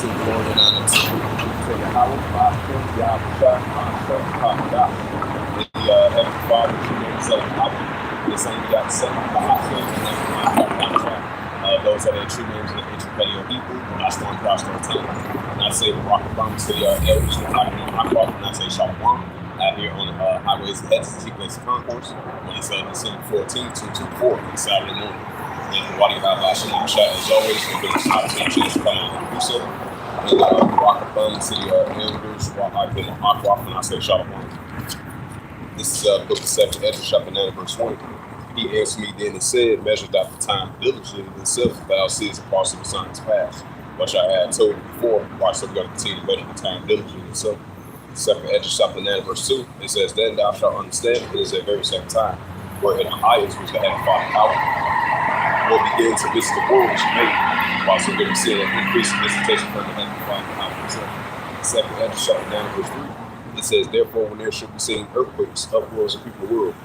to glory and honor to Howard, my friend, Yahweh, my friend, Papa. And the Heavenly Father, true name is Howard. This ain't got the same things, and then those are their true names in the ancient Paleo Hebrew. When I storm across their tongue, and I say rock and bombs to the elders, and I say Shalom out here on the highways and hedges, T-Place Concourse, when it's December 14, 224, on Saturday morning. And while you have Shalom chat, as always, we're going to stop to chance to come out and do so. And rock and bombs to the elders, I can rock and I say Shalom. This is book of 7, Ezra, chapter 9, verse 1. He answered me then and said, measure out the time diligently itself, thou seest the parts of the signs past. Which I had told you before, why so we're going to continue to measure the time diligently itself. Second Ezra, chapter 9, verse 2, it says, then thou shalt understand it is at very same time, where in the highest which the heaven father power will begin to visit the world which he made, while so we're going to see an increase in visitation from the heaven father power himself. Second Ezra, chapter 9, verse 3, it says, therefore when there should be seen earthquakes, upwards of people the world,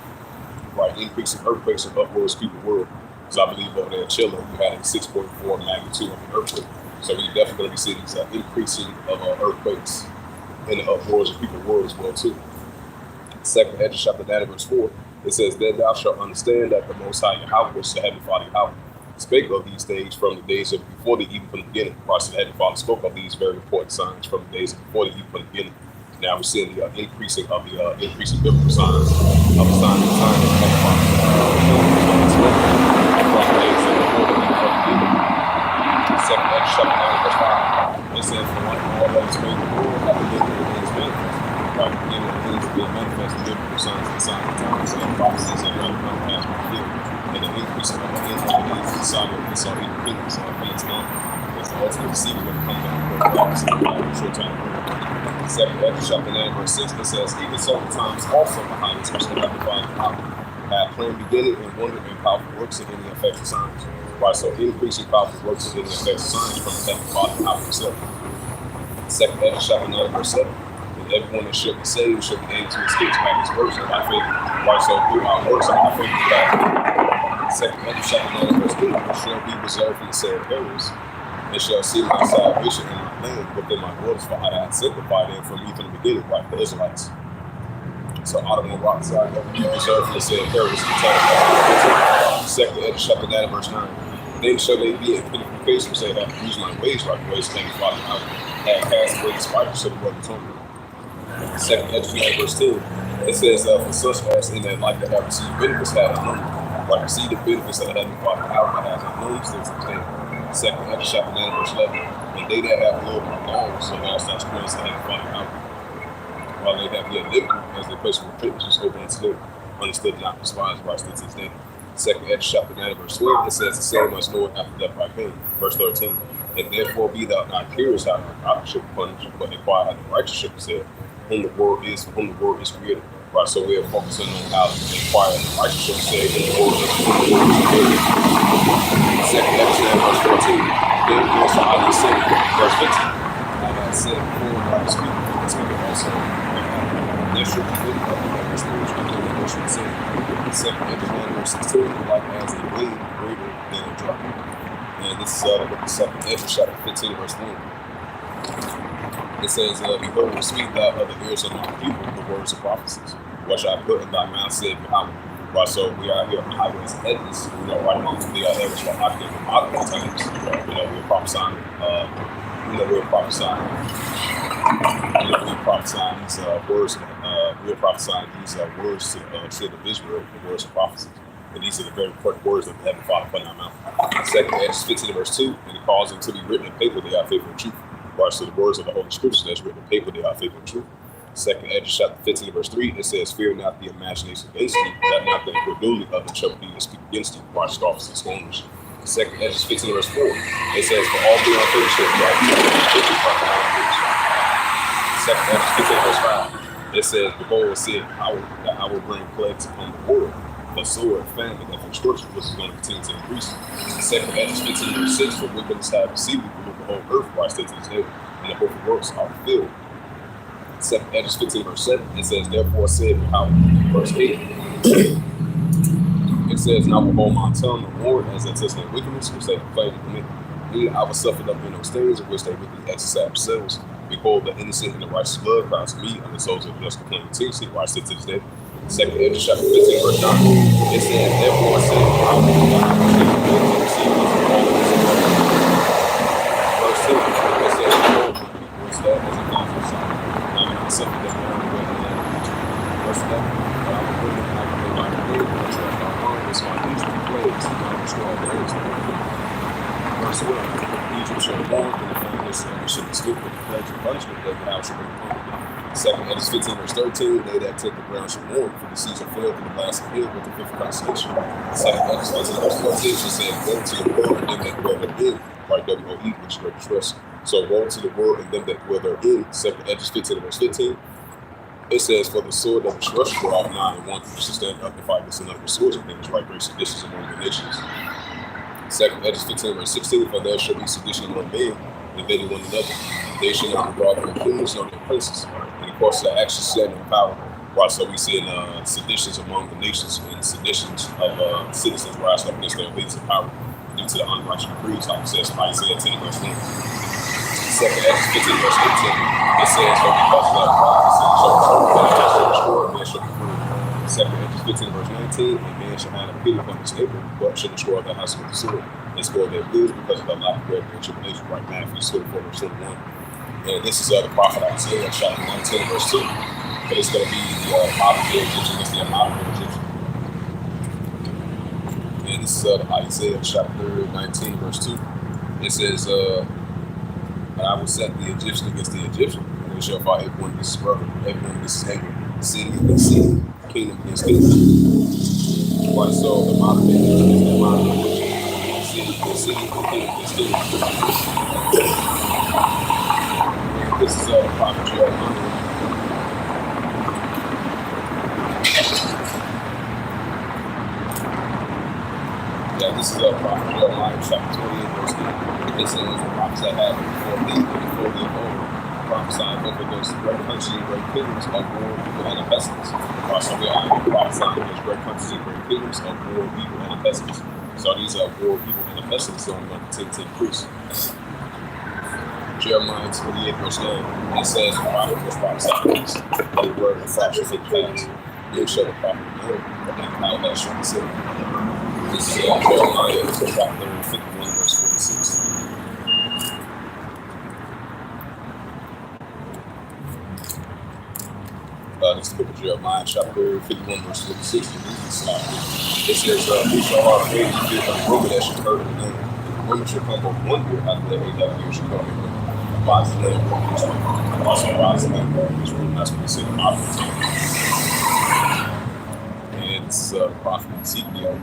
right, increasing earthquakes and upwards people world. Because I believe over there in Chile, we had a 6.4 magnitude of an earthquake. So we definitely going to be seeing these increasing of earthquakes in the upwards of people world as well too. Second Ezra chapter 9 verse 4, it says, then thou shalt understand that the Most High Yahweh, which the Heavenly Father Yahweh, spake of these things from the days of before the even from the beginning. Christ the Heavenly Father spoke of these very important signs from the days of before the even from the beginning. Now we're seeing the increasing of the increasing biblical signs of the sign of time of the Heavenly Father. Second Ezra chapter 9 verse 5. It says, for one all that is made in the world, at the beginning of things manifest. Right, the beginning of things being manifest, the biblical signs of the sign of times and prophecies and other past fulfilled. And the increase of the end of the days, the sign of this independence of man's mind is the ultimate secret of the coming of the prophecy of short time. Second Ezra chapter 9 verse 6, it says, even so the times also behind this which the Heavenly Father had planned beginning and wonder and powerful works and any effective signs. Right, so increasing powerful works and any effective signs from the Heavenly Father out himself. Second Ezra chapter 9 verse 7, and everyone that shall be saved shall be able to escape by his works and by faith. Right, so through our works and by faith in God. Second Ezra chapter 9 verse 8, shall be reserved from the said errors, and shall see my salvation in my land within my borders, for I had sanctified them from me from the beginning, right, the Israelites. So out of the rock side, be reserved from the said errors. Second Ezra chapter 9 verse 9. Then shall they be in purification, say that I use my ways right the ways of the Father out, and cast away the spiders of the brother's home. Second Ezra 9 verse 10. It says, for such as in that life that have received benefits had unknown, like receive the benefits of the Heavenly Father out that has unknown, still sustain. Second Ezra chapter 9 verse 11. And they that have loved my laws, so now such praise the Heavenly Father out. While they have yet lived, as their place of repentance was open unto them, understood not despised by still to this day. Second Ezra chapter 9 verse 12, it says, the same must know it after death by pain. Verse 13, and therefore be thou not curious how the should punish, but inquire how the righteous should be said, whom the world is created. Right, so we are focusing on how to inquire the righteous should be said, whom the world is created. Second Ezra 9 verse 14, then also I will say, verse 15, I have said before by the speaker, and speaker also, there should be good of the spiritual and the emotional sin. Second Ezra 9 verse 16, like as a blade greater than a drum. And this is the second Ezra chapter 15 verse 1. It says, behold, speak thou of the ears of my people the words of prophecies, which I put in thy mouth, said Yahweh. Right, so we are here on the highways and hedges, right amongst the hedges for Hockey and modern times. We're prophesying, we're prophesying these words, we're prophesying these words to the children of Israel, the words of prophecies. And these are the very important words that the Heavenly Father put in our mouth. Second Ezra 15 verse 2, and it calls them to be written in paper, they are faithful and true. Right, so the words of the Holy Scriptures that's written in paper, they are faithful and true. Second Ezra chapter 15 verse 3, it says, fear not the imagination against thee, that not the incredulity of the trouble that speak against thee, watch scoffers and scorners. Second Ezra 15 verse 4, it says, for all the unfaithful shall be Second Ezra 15 verse 5, it says, behold, said, I will bring plagues upon the world, the sword, famine, and destruction, which is going to continue to increase. Second Ezra 15 verse 6, for wickedness have deceived the whole earth, while states to this day, and the perfect works are fulfilled. Second Ezra 15 verse 7, it says, therefore said Yahweh, verse 8, it says, and I will hold my tongue no more as anticipating wickedness, which they proclaim to commit. Neither I will suffer them in those things in which they wickedly exercise themselves. Behold, the innocent and the righteous blood cries to me, and the souls of the just complain continuously, where I sit to this day. Second Ezra chapter 15, verse 9. It says, therefore I say, I will verse 2. It says, behold, my people is that as a council side. I will not suffer them to run away in the land of Egypt. Verse 11. But I will bring them out of the light of day, and strike our arm with my Egypt plagues, and I will destroy all the enemies of the people. Verse 12. Egypt shall mourn in the famines, and we shall escape with the plagues and punishment that the house shall bring upon them. Second Ezra 15, verse 13, they that take the ground shall mourn, for the season failed in the blast of hill with the fifth constellation. Second Ezra 15, verse 14, she said, woe to the world and them that dwell therein, right W-O-E, which is great distress. So woe to the world and them that dwell therein. Second Ezra 15, verse 15. It says, for the sword that was rushed for all 9 and 1 which shall stand up and fight against another with swords and things, right great seditions among the nations. Second Ezra 15, verse 16, for there shall be sedition among men, invading one another. They shall not regard their kings nor their princes. And of course, the action stand in power. Right, so we see seditions among the nations and seditions of citizens rise up against their elites of power due to the unrighteous decrees, like it says in Isaiah 10, verse 1. Second Ezra 15, verse 18, it says, for because of that prophecy shall destroy, man shall be free. Second Ezra 15, verse 19, a man shall have a pity upon his neighbor, but shall destroy the house with the sword, and spoil their goods because of the lack of bread and tribulation. Right, Matthew 24, verse 21. And this is the prophet Isaiah, chapter 19, verse 2. But it's going to be the modern day Egyptian against the modern day Egyptian. And this is Isaiah, chapter 19, verse 2. It says, and I will set the Egyptian against the Egyptian, and they shall fight everyone against his brother, everyone against his neighbor, city against city, kingdom against kingdom. Right, so the modern day Egyptian is the modern day Egyptian, city against city, kingdom against kingdom. And this is the prophet Jeremiah. Yeah, this is prophet Jeremiah, chapter 28, verse 8. It says, the prophets that have before thee, before thee of old, prophesying over those great countries and great kingdoms of war, evil, and pestilence. So we are prophesying those great countries and great kingdoms of war, evil, and pestilence. So these are war, evil, and pestilence only going to continue to increase. Jeremiah 28, verse 9, it says, the prophet was prophesying this, the word of the shall take place. You shall the prophet know, and how that shall be said. This is Jeremiah chapter 51, verse 46. This is the book of Jeremiah, chapter 51, verse 46. It says, who shall heart afraid to fear the rumor that shall hurt the land? The rumor shall come over 1 year after that 8 years shall come in. Applies the land of Israel. Also applies the land of Israel. That's what we see in the modern time. And it's the prophet Ezekiel,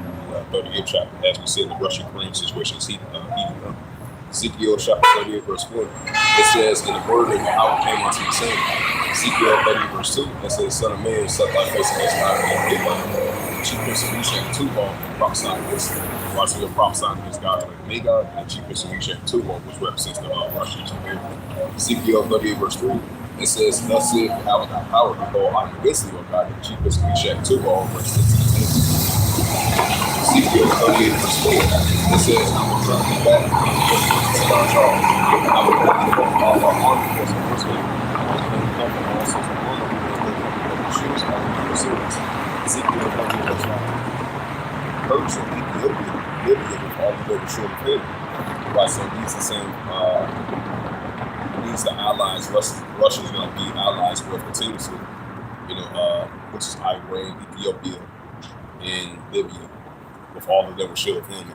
38th chapter, as we see in the Russia-Ukraine situation, heating up. Ezekiel chapter 38, verse 1. It says, and the word of Yahweh came unto the same. Ezekiel 30, verse 2. It says, son of man, set thy face against God and Magog. Chief prince of Meshach, Tubal, prophesying against him. While we are prophesying against God like Magog, and chief prince of Meshach, Tubal, which represents the Russians here. Ezekiel 38, verse 3. It says, thus saith Yahweh thy power, behold, I am against thee, O God, and chief prince of Meshach, Tubal, represents the table. Ezekiel 38, verse 4. It says, I will turn thee back to thy charge. I will bring thee from all our army force and horsemen. I will bring thee from all sorts of armor, and they come with the shoes, I will give you swords. Ezekiel 38, verse 5. Persia, Ethiopia, Libya, with all of their short of him. Right, so these are the same, these are allies Russia's going to be allies with continuously, which is Iran, Ethiopia, and Libya. With all of them were short of him,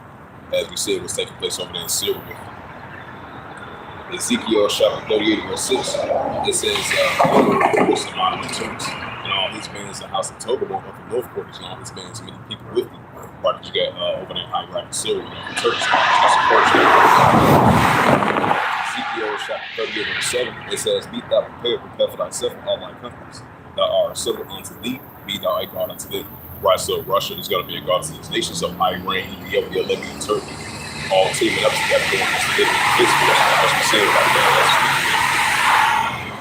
as we said, was taking place over there in Syria. Ezekiel chapter 38, verse 6, it says, which the modern Turks, and all his bands, the house of Togarmah of the North Quarters, and all his bands, many people with him. Right, because you got over there in Iraq, Syria, the Turks support you. Ezekiel chapter 38, verse 7, it says, be thou prepared, prepare for thyself and all thy companies. Thou art assembled unto thee, be thou a God unto them. Right, so Russia is going to be a god to these nations. So Iran, Ethiopia, Libya, and Turkey, all teaming up together doing this together. As we said right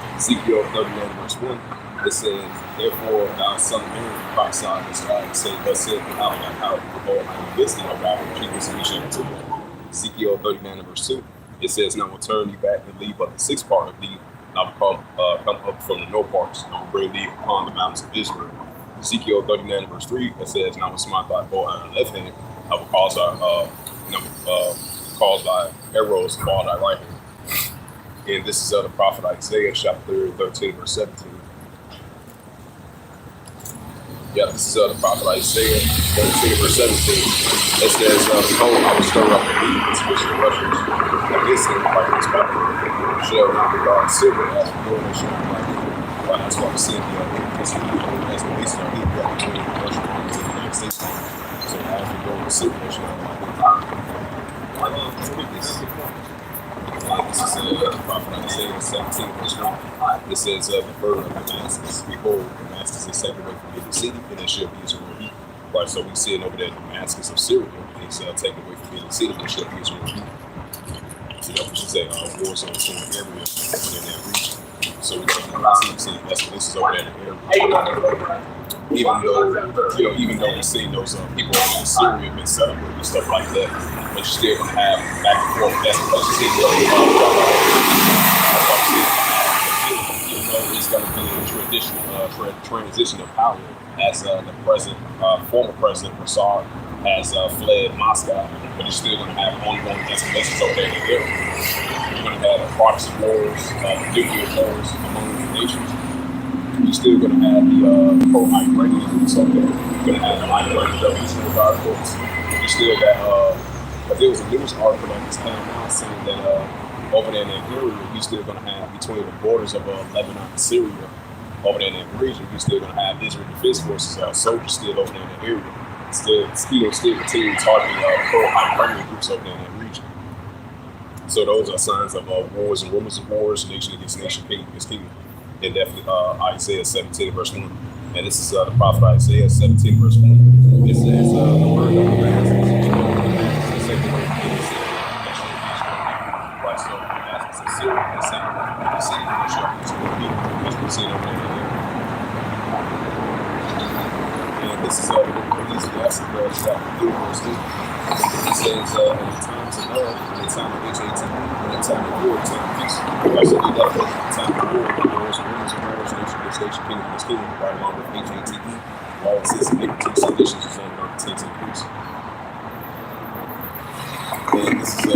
now, Ezekiel 39, verse 1, it says, therefore, thou son of man, prophesy against God, and say, thus saith Yahweh thy power, behold, I am against thee, O God, and keep this mission to them. Ezekiel 39 and verse 2, it says, "And I will turn thee back and leave but the sixth part of thee, and I will come up from the north parts, and I will bring thee upon the mountains of Israel." Ezekiel 39 and verse 3, it says, "And I will smite thy bow out of thy left hand, I will cause thy arrows to fall thy right hand." And this is the prophet Isaiah, chapter 13, verse 17. Yeah, this is the prophet Isaiah 13, verse 17. It says, "Behold, I will stir up the wheat and switch the rushes, and this thing like this bucket shall not regard silver as for gold, and shall not like it." Well, that's why I'm seeing as the least of heat that between the Russian and the United States. So as we go with silver, they shall not like it. Let's read this. This is the prophet Isaiah 17, verse 1. It says, "The burden of Damascus, behold, Damascus is taken away from the city, and it shall be Israel heat." Right, so we see it over there, Damascus of Syria is taken away from the city, and it shall be Israel heat. So that's what she said, war zone showing area in that region. So we see this is over there in the area. Even though we're seeing those people over in Syria been celebrating and stuff like that, but you're still gonna have back and forth. That's because you see even though it's gonna be a transition of power as the former president Assad has fled Moscow, but you're still gonna have ongoing escalations over there in the area. You're gonna have partisan wars, nuclear wars among the nations. You're still going to have the pro-Iranian groups over there. You're going to have the Iranian Revolutionary Guard groups. You still got, but there was a news article that just came out saying that over there in that area, you're still going to have between the borders of Lebanon and Syria, over there in that region, you're still going to have Israel Defense Forces soldiers still over there in that area. Still continue targeting pro-Iranian groups over there in that region. So those are signs of wars and rumors of wars, nation against nation, kingdom against kingdom. And definitely Isaiah 17, verse 1. And this is the prophet Isaiah 17, verse 1. It says, "The word of the Damascus is taken away from the city, and shall be Israel." Right, so Damascus is Syria, and taken away from the city, and shall be Israel heat. As we see it over there. And this is the book of Ecclesiastes, chapter 3, verse 8. It says, "In the times of love, in the time of HAT, in the time of war, in the time of peace." Right, so we definitely in the time of war, wars, rumors of wars, nation against nation, kingdom against kingdom, right along with HATE. All it says, iniquities, seditions, is on the tense increase. And this is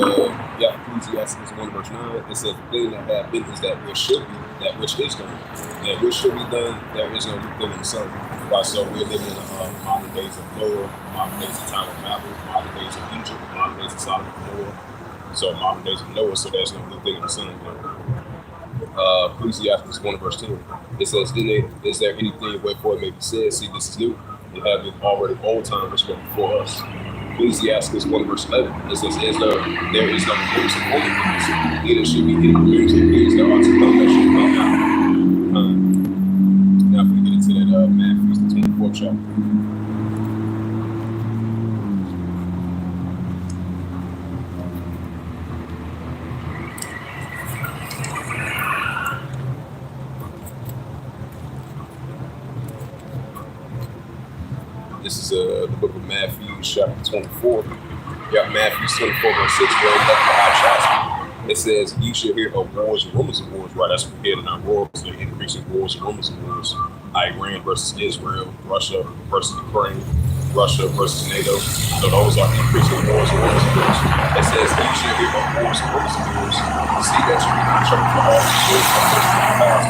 Ecclesiastes 1 verse 9. It says, "The thing that had been is that which should be, that which is done. That which should be done, there is no good in the sun." Right, so we're living in the modern days of Noah, modern days of Tower of Babel, modern days of Egypt, modern days of Sodom and Gomorrah. So modern days of Noah, so there's no good thing in the sun. Ecclesiastes 1 verse 10. It says, "Is there anything wherefore it may be said, see, this is new, and have it already old time was spoken before us?" Ecclesiastes 1 verse 11. It says, "There is no news of holy things, neither should be any news of things that ought to come that should come out." Now if we get into that Matthew, the 24th chapter. This is the book of Matthew, chapter 24. Yeah, Matthew 24, verse 6, it says, "Ye shall hear of wars and rumors of wars." Right, that's what we hear in our wars, the increasing wars and rumors of wars. Iran versus Israel, Russia versus Ukraine, Russia versus NATO. So those are increasing wars and rumors of wars. It says, "Ye shall hear of wars and rumors of wars. See that you be not troubled for all the wars from the past."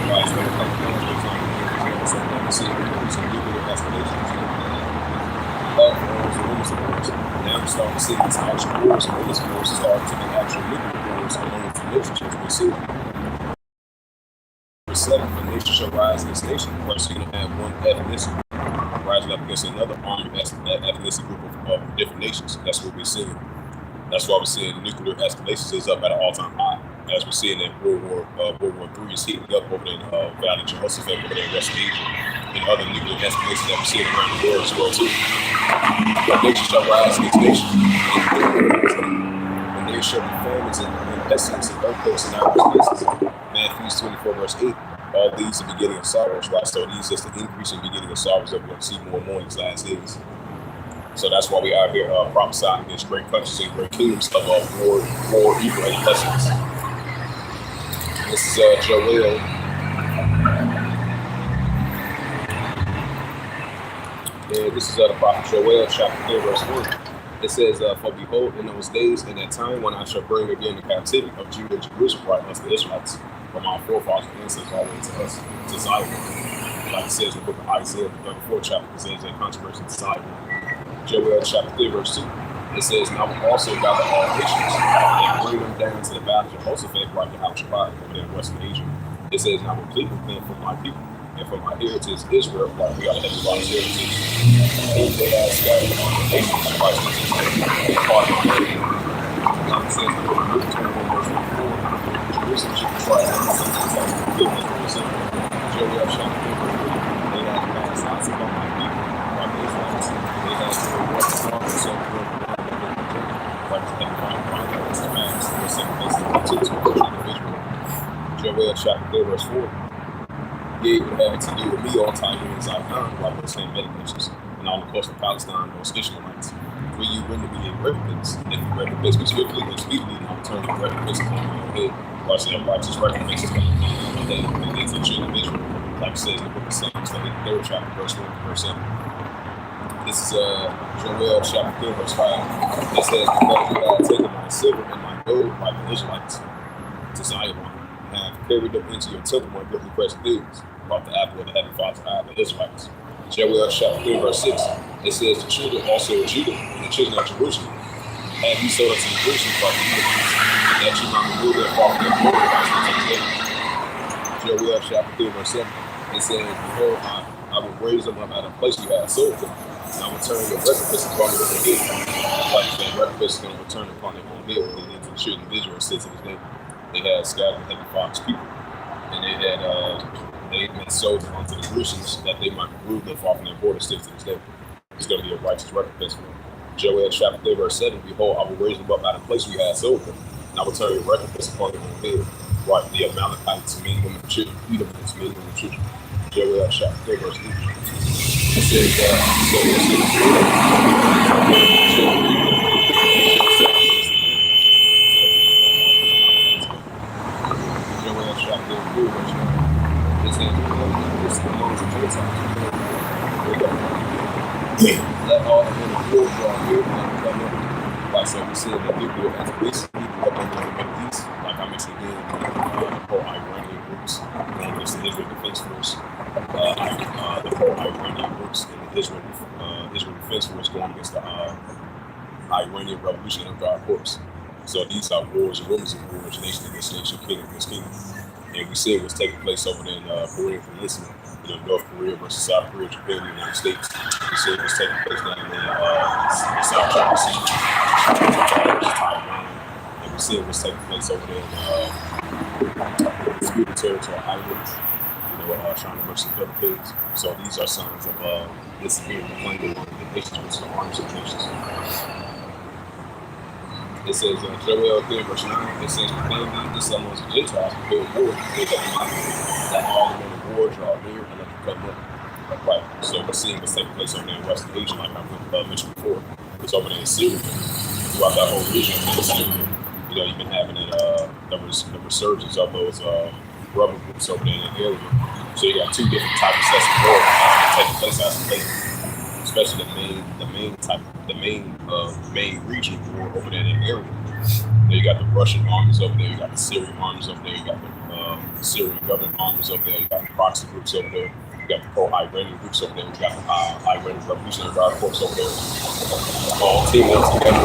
Right, so it's like increasing nuclear escalations. Wars and rumors of wars. Now we're starting to see these actual wars and rumors of wars start to be actual nuclear wars among the nations, as we see. Verse 7, "The nation shall rise against nation." First, you're going to have one ethnicity rising up against another armed ethnicity group of different nations. That's what we're seeing. That's why we're seeing nuclear escalations is up at an all-time high. As we're seeing that World War III is heating up over in Valley of Jehoshaphat over there in West Asia, and other nuclear escalations that we're seeing around the world as well too. "The nation shall rise against nation, and there shall be famines and pestilence and earthquakes in diverse places." Matthew 24 verse 8. All these are the beginning of sorrows, right? So these are just the increasing beginning of sorrows that we're going to see more and more in these last days. So that's why we out here prophesying against great countries and great kingdoms of war, evil, and pestilence. This is Joel. And this is the prophet Joel, chapter 10, verse 1. It says, for behold, in those days, in that time, when I shall bring again the captivity of Judah and Jerusalem, right, us the Israelites, from our forefathers and ancestors all the way to us, to Zion. Like it says in the book of Isaiah, the 34th chapter, it says that controversy to Zion. Joel chapter 3, verse 2. It says, and I will also gather all nations and bring them down to the valley of Jehoshaphat, right, the house of God, over there in Western Asia. It says, and I will plead with them for my people and for my heritage Israel, like we are the head of God's heritage. And they have scattered on the nations of Christ, which is the part of the God says in the book of Luke 21, verse 24, Jerusalem should be tried out of the Jerusalem. Joel chapter 3, verse 3. They have cast lots upon my people, like the Israelites. They have to work strong and so forth. Like the finance, the mass, the second place, the children of Israel. Joel chapter 3, verse 4. He would have to do with me all time in Zion, like those same medications, and all the coast of Palestine, those Ishmaelites. Will you render me a recompense? If you recompense me swiftly and speedily, and I will turn your recompense upon your head. Watch the righteous recompense is going to be on your head, and it's the children of Israel, like it says in the book of Psalms, the 3rd chapter, verse 1 to verse 7. This is Joel chapter 3, verse 5. It says, because you have taken my silver and my gold, like the Israelites, to Zion, and have carried them into your temple and greatly precious things, about the apple of the heavenly Father's eye, the Israelites. Joel chapter 3, verse 6. It says, the children also of Judah and the children of Jerusalem have you sold unto Jerusalem from the enemies, that you might remove their fault and their Joel chapter 3, verse 7. It says, behold, I will raise them up out of the place you have sold them, and I will turn your recompense upon their own head. Like that recompense is going to return upon their own head when they into the children of Israel, says in his name. They had scattered the heavenly Father's people, and they had been sold unto the Grecians that they might remove them far from their border states to this day. It's going to be a righteous recompense for them. Joel chapter 3, verse 7, behold, I will raise them up out of the place we had sold them, and I will turn your recompense upon their own head. Right, the Amalekites, men, women, and children, Edom, men, women, and children. Joel chapter 3, verse 8. It says, so it Joel chapter 3, verse 9. It says, this among the Gentiles. Let all the men of war draw near and come in. Like so, we see that people at the least people up in the Middle East, like I mentioned again, the pro-Iranian groups, against the Israel Defense Force, the pro-Iranian groups and the Israel Defense Force going against the Iranian Revolutionary Guard Corps. So these are wars and rumors of wars, nation against nation, kingdom against kingdom. And we see what's taking place over there in Korean Peninsula, North Korea versus South Korea, Japan, the United States. We see what's taking place down in the South China Sea, Taiwan. And we see what's taking place over there in disputed territorial islands, China versus the Philippines. So these are signs of this being proclaimed among the nations, which is the arms of the nations. It says Joel 3, verse 9, it says, proclaim this amongst the Gentiles, prepare war, that all the men of war draw near and let them come in. Right. So we're seeing this take place over there in Western Asia, like I mentioned before. It's over there in Syria. Throughout that whole region in Syria, you've been having the resurgence of those rebel groups over there in the area. So you got two different types of sets of war taking place as of late. Especially the main region war over there in the area. You got the Russian armies over there, you got the Syrian armies over there, you got the Syrian government armies over there, you got the proxy groups over there, you got the pro-Iranian groups over there, you got the Iranian Revolutionary Guard Corps over there. All teaming up together,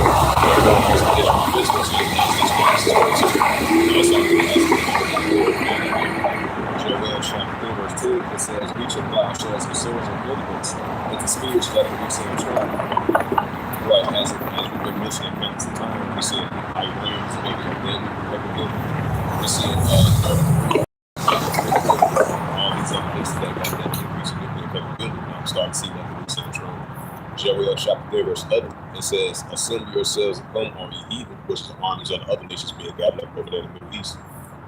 going against the Israel business, Joel chapter 3, verse 2, it says, each of plowshares and swords and vehicles, and the spears that we see in trial. Right, as we've been mentioning countless times, we see Iranians maybe again, we see all these other places that got that increase in nuclear capability. Now we start to see that the recent control. Joel chapter 3, verse 11, it says, assemble yourselves and come, all ye heathen, which is the armies of the other nations being gathered up over there in the Middle East.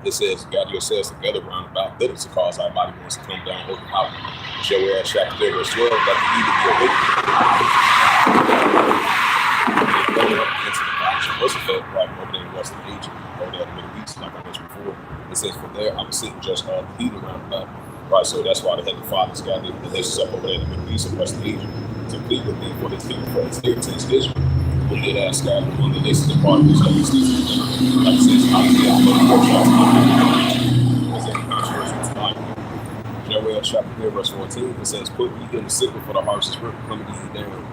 It says, gather yourselves together round about thither to cause our mighty ones to come down over power. Joel chapter 3, verse 12, let the evil be awakened. Into the bondage of Josephat, right over there in Western Egypt, over there in the Middle East, like I mentioned before. It says, for there I was sitting just all the heathen round about. Right, so that's why the heavenly fathers gathered the nations up over there in the Middle East and Western Egypt to plead with me for his kingdom, for his inheritance, Israel. When they asked God, when the nations are part of his like it says, I was in controversial time. Joel chapter 3, verse 14, it says, put ye in the sickle for the harvest is ripe, coming ye down.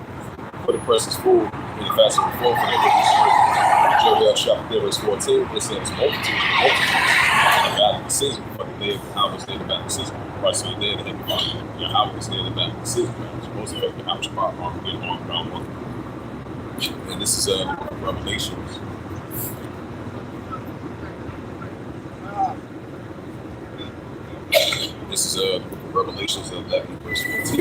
For the press is full, and the fast will fall for the wickedness is ripe. Joel chapter 3, verse 14, it says, multitudes, and the battle decision, for the day of Yahweh is near the battle decision. Right, so the day of the heavenly Father, Yahweh is near the battle decision, which most of the Yahweh Shabbat are getting on ground one. And this is Revelations. This is Revelations 11, verse 14.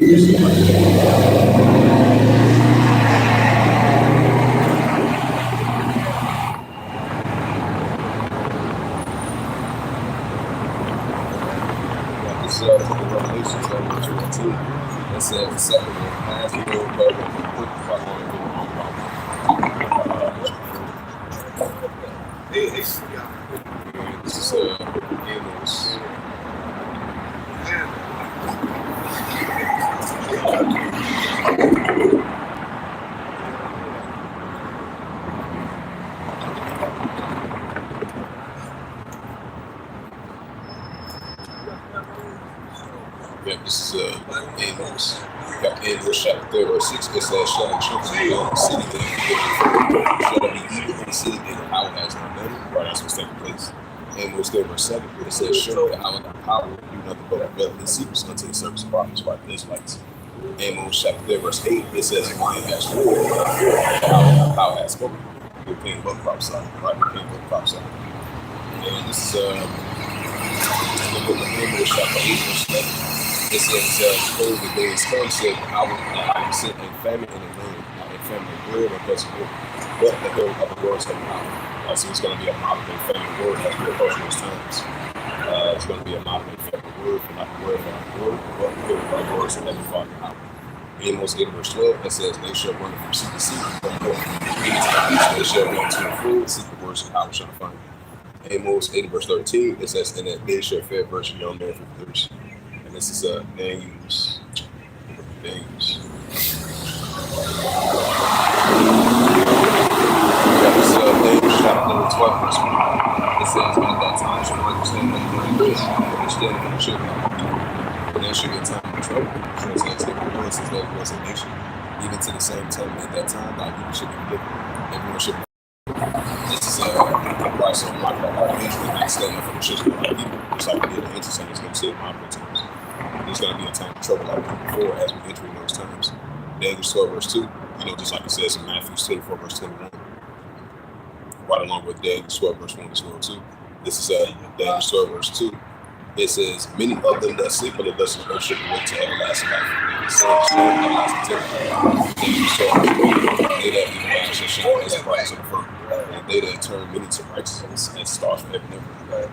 This is Revelations 11, verse 14. It says, the second one, as the Lord God will put the fuck on the This is Amos. Yeah, this is Amos. Got Amos chapter 3, verse 6. It says, shall the children be in the city that shall be evil in the city that Yahweh has not done? Right, that's what's taking place. Amos 3, verse 7. It says, surely Yahweh got power to do nothing but reveal his secrets unto his service prophets, right? The Israelites. Amos chapter 3, verse 8. It says, lion has roared, Yahweh has spoken. The king book prophesy, right? The king book prophesy. And this is the book of Amos chapter 8, verse 11. It says, behold, the days come, said, I will send a famine in the land, not a famine of bread or best of wood, but the hearing of the words of the mouth. So it's going to be a modern day famine word as we approach those times. It's going to be a modern day famine word, for not the word for the word, but the hearing of the words of the Father out. Amos 8, verse 12, it says, they shall run from sea to sea, from north. They shall run to and fro, seek the words of how shall find. Amos 8, verse 13, it says, and that they shall fare verse young man from thirst. And this is Daniel's. Yeah, this is Daniel's chapter 12, verse 1. It says, at that time shall understand that the this, understand from the children. But there should be a time of trouble. Translates that everyone since there was a nation. Even to the same time at that time, thy people should be delivered. Everyone should be. This is right, so like our Israel not standing for the children of our people, just like we did the intercessors is going to say in modern times. There's going to be a time of trouble like before as we enter in those times. Daniel 12, verse 2, just like it says in Matthew 24, verse 21. Right along with Daniel 12, verse 1 as well, too. This is Daniel 12, verse 2. It says, many of them that sleep on the dust of the earth should awake to everlasting life. It says, everlasting life. Daniel 12, they that evil eyes shall shine as a brightness of the firmament. And they that turn many to righteousness and stars forever and ever.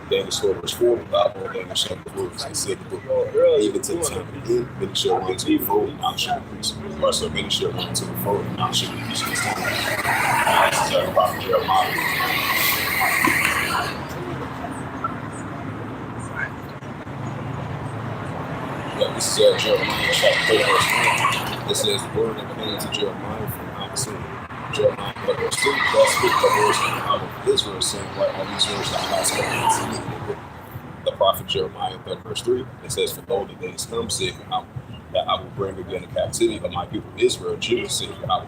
Daniel 12, verse 4, God will Daniel shall the words and seal the book. Even to the time of the end, many shall run to the fold, and knowledge shall increase. Right, so many shall run to the fold, and knowledge shall increase in this time. This is prophet Jeremiah. Yeah, this is Jeremiah chapter 3, verse 1. It says, the word that came to Jeremiah from Mount Sinai. Jeremiah, verse 2, thus speak the words of the God of Israel, saying, write all these words that I spoke unto you in the book. The prophet Jeremiah, verse 3, it says, for though the days come, saith Yahweh, that I will bring again the captivity of my people Israel, Judah, saith Yahweh.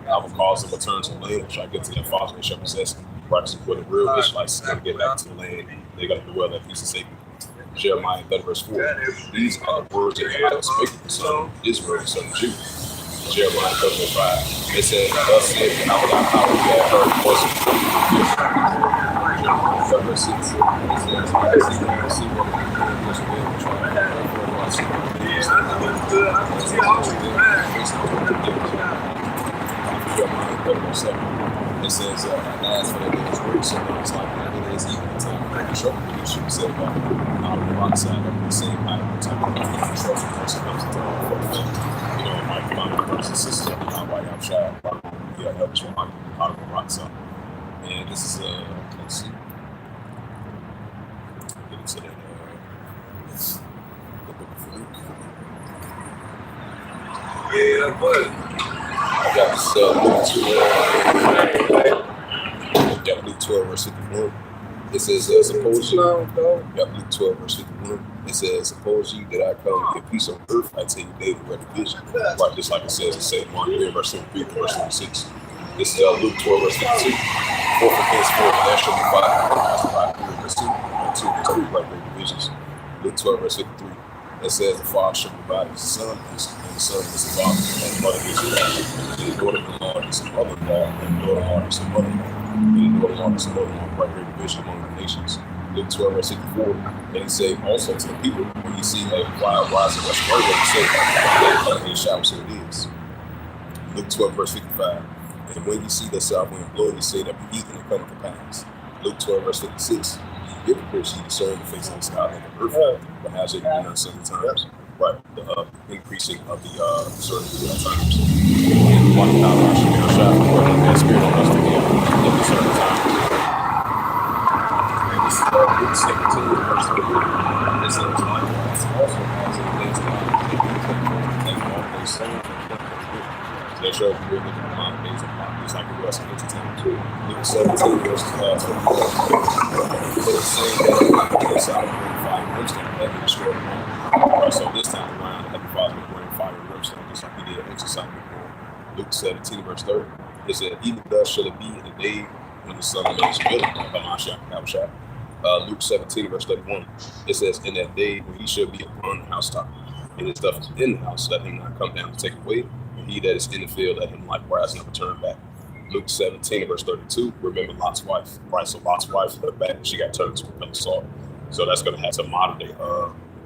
I will cause them to return to the land, which I get to their fathers and shall possess. Right, where the real Israelites are going to get back to the land, they're going to dwell at peace and safety. Jeremiah 30, verse 4. These are the words that Yahweh spake concerning Israel and certain Judah. Jeremiah 30, verse 5. It says, thus saith Yahweh, I will have heard the voice of Jeremiah 30, verse 6. It says, I see what the people was will try to have Jeremiah 30, verse 7. It says, last for the days work, so now it's like that. is even the time of the trouble, he should be said about out of the rock side of the same height of the time of the trouble also comes to like my brothers and sisters of the Yahweh outside, helps from out of the rock side. And this is let's see. Get into that the book of Luke. Yeah, but I got this Luke 12 verse 51. It says, suppose you, Luke 12 verse 51. It says, suppose you that I come to give peace on earth, I tell you daily read the vision. Right, just like it says in St. Mark 3 verse 23 verse 26. This is Luke 12 verse 52. Forth against forth, there shall be five verse 2, and 2 verse 3, right, read the visions. Luke 12 verse 53. It says the father shall provide his son, and the son is the father, and the mother is the father, and the daughter-in-law is the mother-in-law, and the daughter-in-law is the mother-in-law, and the daughter-in-law is the mother-in-law, right, great division among the nations. Luke 12 verse 54, and he said also to the people, when you see a cloud rise and rush early, he said, and it shall, so it is. Luke 12 verse 55, and when you see the south wind blow, he said that be eaten and come to pass. Luke 12 verse 56, hypocrites, you discern the face of the sky and the earth, but has it been uncertain times? Right, the increasing of the uncertainty of times. And one knowledge, shot for that spirit on us to give in the certain times. And this is Luke 17, verse 3. It says, likewise, also as in the days of and all those same that shall be written in the modern days of just like it was in the time too. Luke 17 verses 24. But it's saying that the side of the fire and brimstone that he destroyed them all. Right, so this time around, the Father will bring fire and brimstone just like he did exercise before. Luke 17 verse 30. It said, even thus shall it be in the day when the Son of Man is revealed. Luke 17 verse 31. It says, in that day when he shall be upon the housetop, and his stuff is in the house, let him not come down to take away. He that is in the field, let him likewise never turn back. Luke 17, verse 32, remember Lot's wife, right? So Lot's wife looked back and she got turned to a pillar of salt. So that's going to have some modern day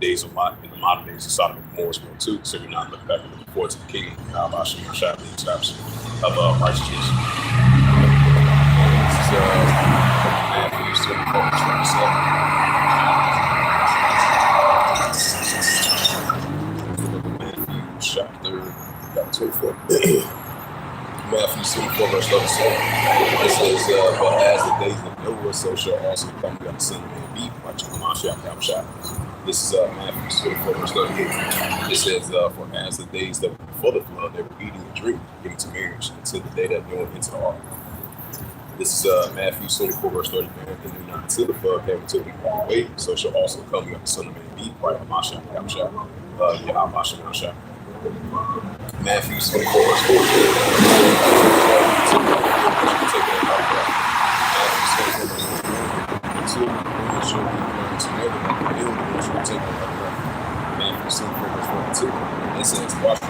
days of Lot in the modern days of Sodom and Gomorrah as well too. So you're not looking back and looking forward to the kingdom of Hashem and Shad, the establishment of righteousness. This is Matthew 24, verse 27. Chapter 24. Matthew 24, verse 37. It says, but as the days of Noah, so shall also come when the Son of Man be. This is Matthew 24, verse 38. It says, for as the days that were before the flood, they were eating and drinking, giving to marriage, until the day that Noah entered the ark. This is Matthew 24, verse 39. And not until the flood came until we walk away, so shall also come when the Son of Man be. Matthew 24, verse 14. Matthew 24, verse 42. It says, watch that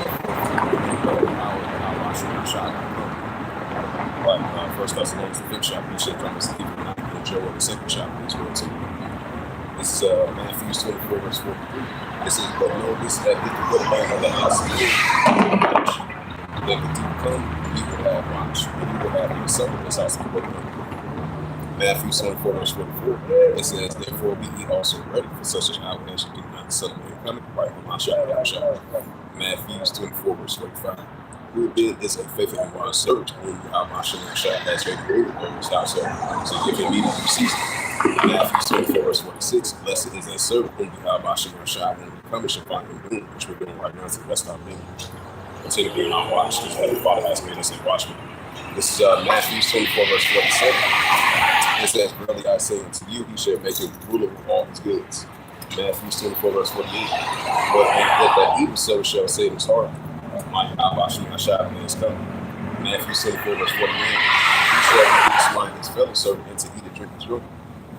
like First Thessalonians, the 5th chapter, he should come and keep it not in Joel, the 2nd chapter as well too. This is Matthew 24, verse 43. It says, but know this, that if you put a man on the house of the then the deep come, he will have watch, and he will have him suffer this house of the broken. Matthew 24, verse 44. It says, therefore be ye also ready for such as our nation do not the Son of Man coming, right? Matthew 24, verse 45. Who did is a faithful and wise servant, whom Hashem has made greater over his household, so give him meeting due season. Matthew 24, verse 46. Blessed is that servant whom Hashem when he comes shall find him doing, which we're doing right now to the rest of our living. Continue being on watch, just like the Father has made us in watchmen. This is Matthew 24, verse 47. It says, verily I say unto you, he shall make him ruler of all his goods. Matthew 24, verse 48. But if that evil soul shall say in his heart, my Hashem is coming. Matthew 24, verse 49. He shall release mine his fellow servant and to eat and drink his room.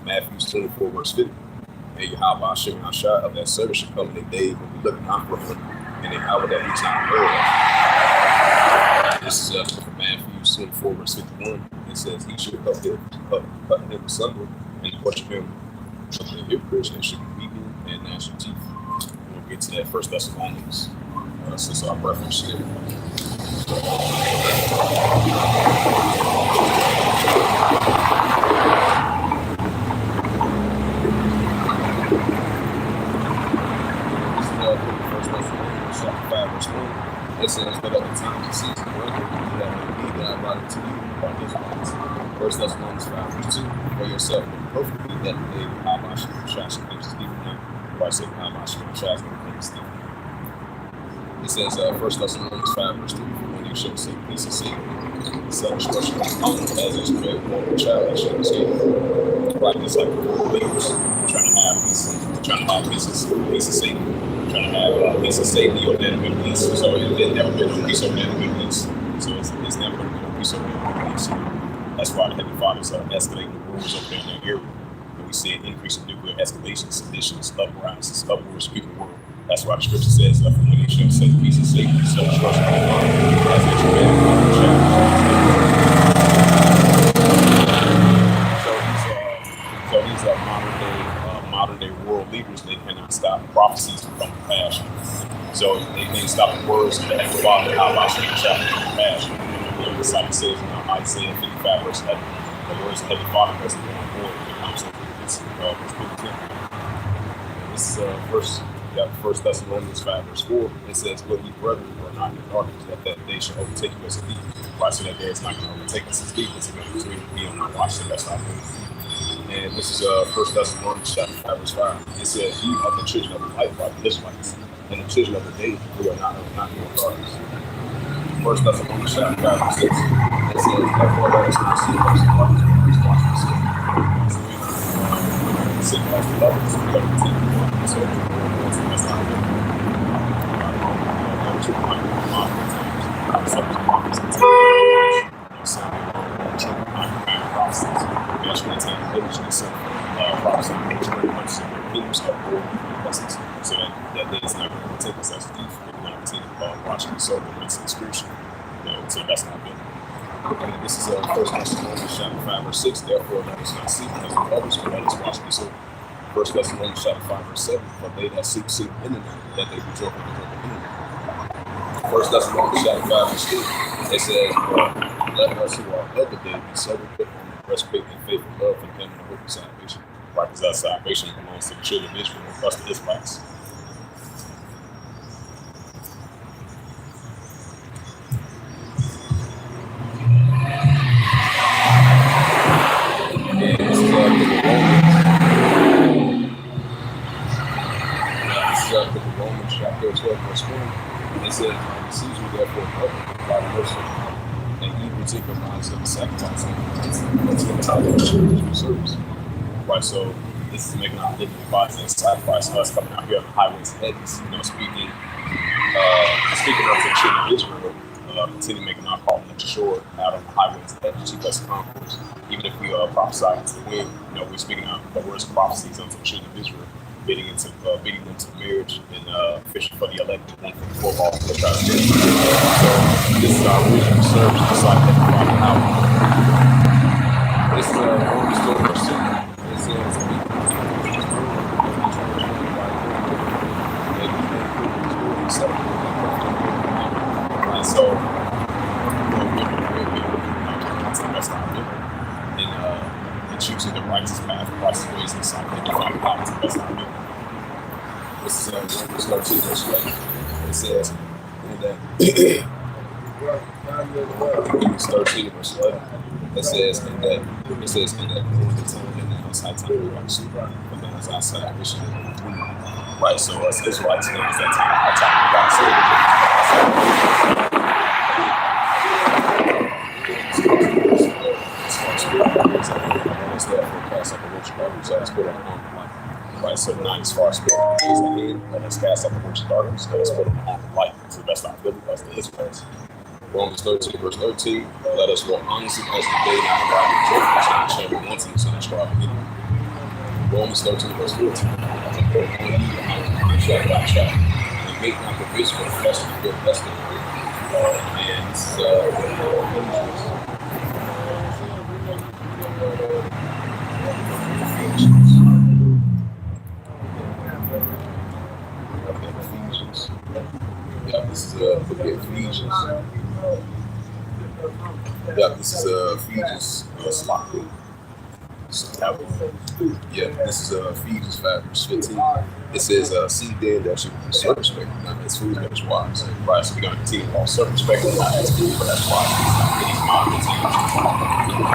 Matthew 24, verse 50. And Yahweh Hashem of that servant shall come in a day when we look not for him, and an hour that he's not heard of. This is from Matthew 24, verse 51. It says, he should cut him asunder and worship him of the hypocrites, and should be weeping and gnashing teeth. We'll get to that First Thessalonians, since our reference here. First Thessalonians 5, verse 2. For yourself, perfectly that the day of Abba Shah came to Stephen. Christ said, Abba Shah came to Stephen. It says, First Thessalonians 5, verse 3. For when you shall say peace and safety, self-destruction as is great, one child that shall escape. Like it's like believers trying to have peace, trying to have peace and safety, trying to have peace and safety or that Middle East. So there's never been no peace over that Middle East. So it's never going to be no peace over that Middle East. That's why the Heavenly Fathers are escalating the wars over there in that area. And we see an increase in nuclear escalation, seditions, uprisings, upward speaking world. That's why the scripture says, when you shall say peace and safety, self-destruction as it So these are modern day world leaders. They cannot stop prophecies from coming to pass. So they can't stop the words of the Heavenly Father, how about speaking chapter from the pass. The Bible says in Isaiah 55 verse 11, the words of the Heavenly Father doesn't go on board when it comes to this This is First Thessalonians 5 verse 4. It says, "Will ye brethren are not in darkness, that day shall overtake you as a thief." Why so that day is not going to overtake us as thief? It's going to be on our watch. That's our thing. And this is First Thessalonians chapter 5 verse 5. It says, "Ye are the children of the light, are the Israelites, and the children of the day, we are not in darkness." First Thessalonians chapter 5 verse 6. It says, "Therefore let us not see us in darkness, but please watch the sin." So we sin as the lovers, we are continuing. So that's not good. So that day is not going to take us as a thief. We're going to continue watching the soul and spiritual. So that's not good. And this is First Thessalonians chapter 5 verse 6. Therefore, let us not seek as the others, but let us watch the soul. First Thessalonians chapter 5 verse 7. For they that seek in the night, that they be joyful in the night. First Thessalonians chapter 5 verse 8. It says, "Let us who are of the day be sober, put on the breastplate and faith and love, and him in the hope of salvation." Right, because that salvation belongs to the children of Israel, us the Israelites. Romans chapter 12 verse 1. It says, "I beseech you therefore, brethren, by the mercy of God, and ye present your bodies of the sacrifice unto the time of service." Right, so this is making our living bodies and sacrifice. Us coming out here on the highways and hedges, speaking of the children of Israel, continue making our call to shore out on the highways and hedges, keep us conquerors. Even if we prophesy to the wind, we're speaking out the words of prophecies unto the children of Israel, bidding them to marriage and fishing for the elect, one for the football. So this is our original service, just like that out. This is Romans 12 verse 2. It says, and so and choosing the righteous path, righteous ways, and something to find out to best our ability. This is Romans 13 verse 11. It says, Romans 13 verse 11. It says, in that during the time that now is high time we are super, but then it's outside vision. Right, so us Israelites now is that time, high time. Right, so now as far as spirit is ahead, let us cast out the works of darkness, let us put them on the light to the best of our ability, as the Israelites. Romans 13 verse 13, let us walk honestly as the day not arrive in judgment, shall be once in the sun and strive again. Romans 13 verse 14, and make not provision for the flesh to feel less than good. And this is Ephesians. This is Ephesians. Yeah, this is Ephesians 5 verse 15. It says, see then that you circumspect, not as fools, but as wise. Right, so we're going to continue to walk circumspect, not as fools, but as wise.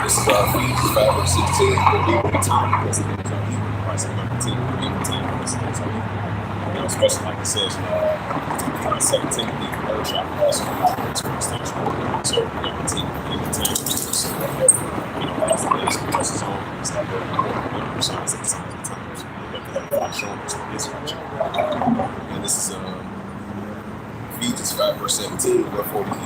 This is Ephesians 5 verse 16. Believe in the time because the days are evil. Right, so we're going to continue to believe in the time because the days are evil. You know, especially like it says in 2 Timothy, the third chapter, also operates for extension. So we're going to continue to believe in the time because so whatever, you know, as the days progresses on, it's not very important. So it's the signs of the times. We have to have God showing us what is future. And this is Ephesians 5 verse 17. Wherefore we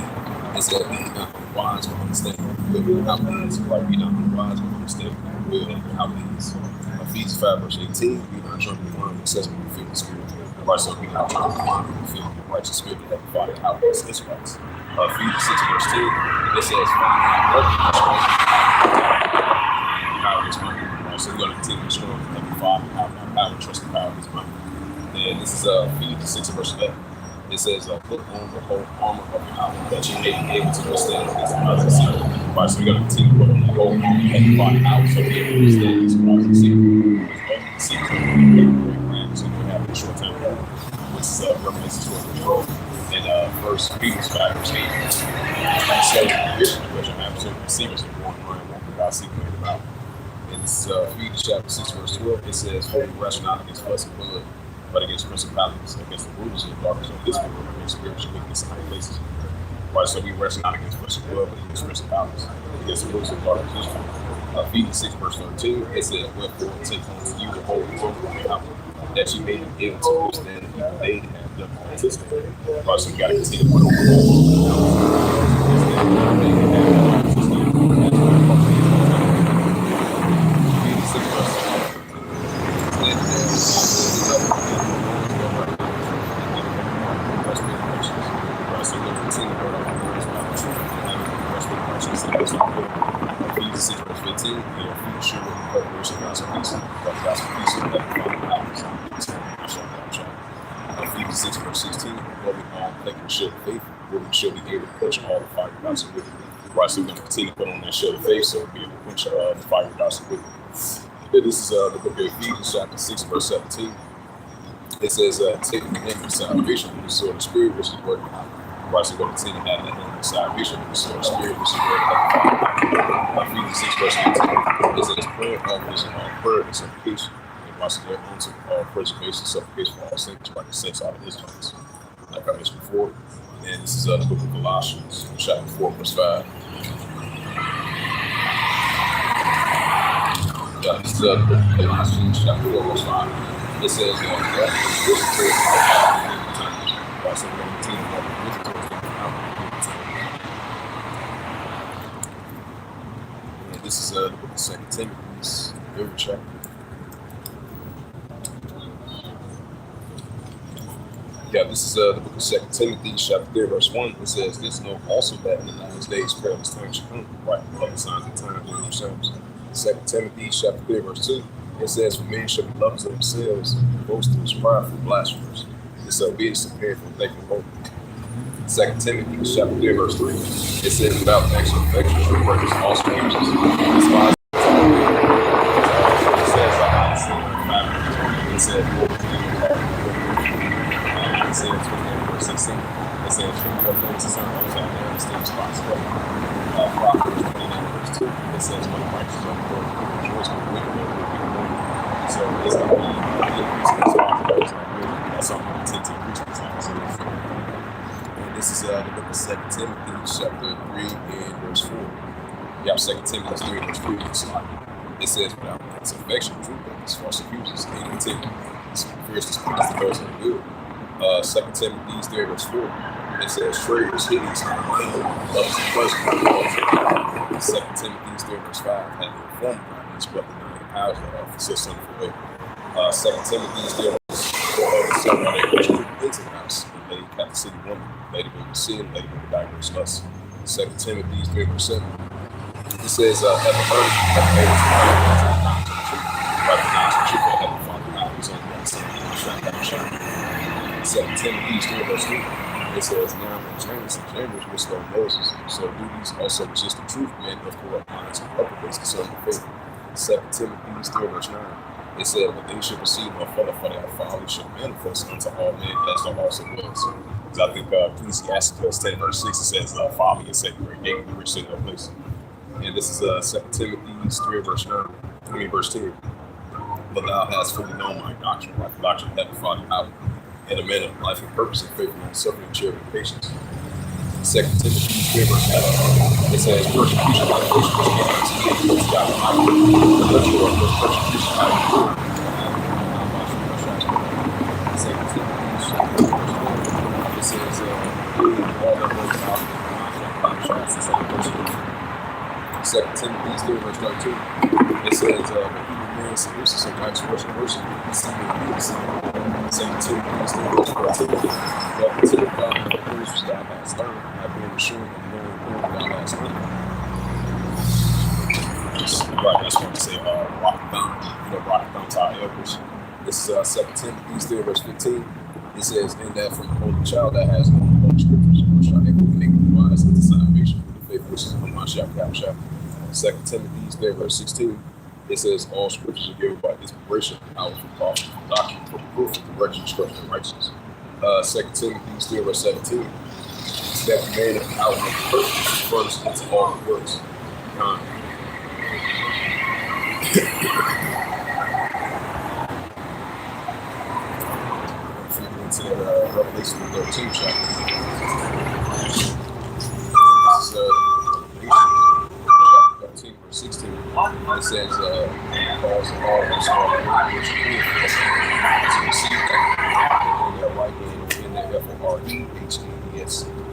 is that we not wise but understanding the will how he is. Right, we not wise but understanding the will and how he is. Ephesians 5 verse 18. We not drunk with wine, but says we feel the spirit. Right, so we not drunk with wine, but feel the righteous spirit that the Father out is Israelites. Ephesians 6 verse 2. It says, power is money. Right, so we're going to continue to show that the Father have not power, trust the power of his money. And this is Ephesians 6 verse 11. It says, put on the whole armor of God that you may be able to withstand against the powers of sin. Right, so we're going to continue to put on the whole armor of God out so we can withstand against the powers of sin. Because sin is going to be very, very grand, so we have a short time, which is Revelation 12 and First Peter 5 verse 8. And so the vision of which I'm absolutely receivers of one mind, one without secret about. And this is Ephesians chapter 6 verse 12. It says, holy wrestle not against flesh and blood, but against principalities, against the rulers of the darkness of this world, against spiritual wickedness in high places. Right, so we wrestle not against flesh and blood, but against principalities, against the rulers of the darkness of this world. Ephesians 6 verse 13, it says, wherefore take unto you the whole armor of God, that you may be able to withstand the evil day and have done all to stand. Right, so we got to continue to put on the whole Ephesians 6 verse 15, and Ephesians sure with the preparation of God's peace, because God's peace is that Ephesians 6 verse 16, but we all take the shield of faith, where we shall be able to quench all the fire of God's wicked. Right, so we're going to continue to put on that shield of faith, so we'll be able to quench the fire of God's wicked. This is the book of Ephesians chapter 6 verse 17. It says, taking the helmet of salvation with the sword of the Spirit, which is the word of God. Right, so we're going to continue to have the helmet of salvation with the sword of the Spirit, which is the word of God. Ephesians 6 verse 18. It says, prayer always in all prayer and supplication. And watch their own to all preservation, supplication for all saints, like it says out of his place. Like I mentioned before. And this is the book of Colossians, chapter 4, verse 5. Yeah, this is the book of Colossians, chapter 4, verse 5. It says, that is written towards the times. Right, so we're going to continue to walk written towards the times. And this is the book of 2 Timothy, third chapter. Yeah, this is the book of 2 Timothy, chapter 3, verse 1. It says, this know also that in the last days perilous times shall come, right? Other signs of times in themselves. 2 Timothy, chapter 3, verse 2. It says, for men shall be lovers of themselves, boasters, prideful, blasphemers, disobedient to parents, and thankful hope. 2 Timothy, chapter 3, verse 3. It says, without actual affection, for purpose, also uses. It says, it says, verse 16, it says, show your things to some others out there, stay responsible. Proverbs 29, verse 2, it says, when the righteous are poor, rejoice with the wicked will be rewarded. So it's going to be that's all I'm going to take to preach this time. And this is the book of 2 Timothy, chapter 3, and verse 4. You have 2 Timothy 3, verse 3, it says, without its affection, true goodness, false accusers, and continue. It's fierce to speak as the person of good. 2 Timothy 3 verse 4. It says, traitors, hideous, loves the pleasure. 2 Timothy 3 verse 5. Having informed God, but denying the powers thereof for such sinful way. 2 Timothy 3 verse 4. So when they which into the house, and lady captive city woman, lady with sin, lady with diverse lusts. 2 Timothy 3 verse 7. It says, have a heard, have made us recognize the truth of heaven, Father God, who's on the outside, and shine. 2 Timothy 3 verse 3. It says, now when James and Chambers restored Moses, so do these also resist the truth, men of corrupt minds and reprobates concerning the faith. 2 Timothy 3 verse 9. It said, but they should receive no further, for their folly should manifest unto all men, as the also was. Because I think Ecclesiastes 10 verse 6, it says, folly is a great gain, the rich city of place. And this is 2 Timothy 3 verse 9. Verse 10. But thou hast fully known my doctrine, like the doctrine of heaven, Father, out, and a man of life and purpose and faith and suffering, charity and patience. 2 Timothy 3 verse 11. It says, persecution by the patience which came unto me, and which God might the virtue of persecution by the Lord. 2 Timothy 3 verse 4. It says, all that works out in the 2 Timothy 3 verse 13. It says, but evil men seduces and wax worse and worse, and see me peace. 2 Timothy 3 verse 14. But consider God the things which thou hast learned, not being assured of knowing whom thou hast learned. Right, that's what I say, rock down to our elders. This is 2 Timothy 3 verse 15. It says, and that from the holy child that has known all scriptures, which shall make wise unto salvation through the faith which is upon my shall. 2 Timothy 3 verse 16. It says, all scriptures are given by inspiration, out for caution, for doctrine, for proof, for correction, instruction, and righteousness. 2 Timothy 3 verse 17. That the man of out of the perfect first into all the works. Into that Revelation 13 chapter. This is chapter 13 verse 16. It says, calls all of us all which to receive that in their right hand in their FOREHEDS.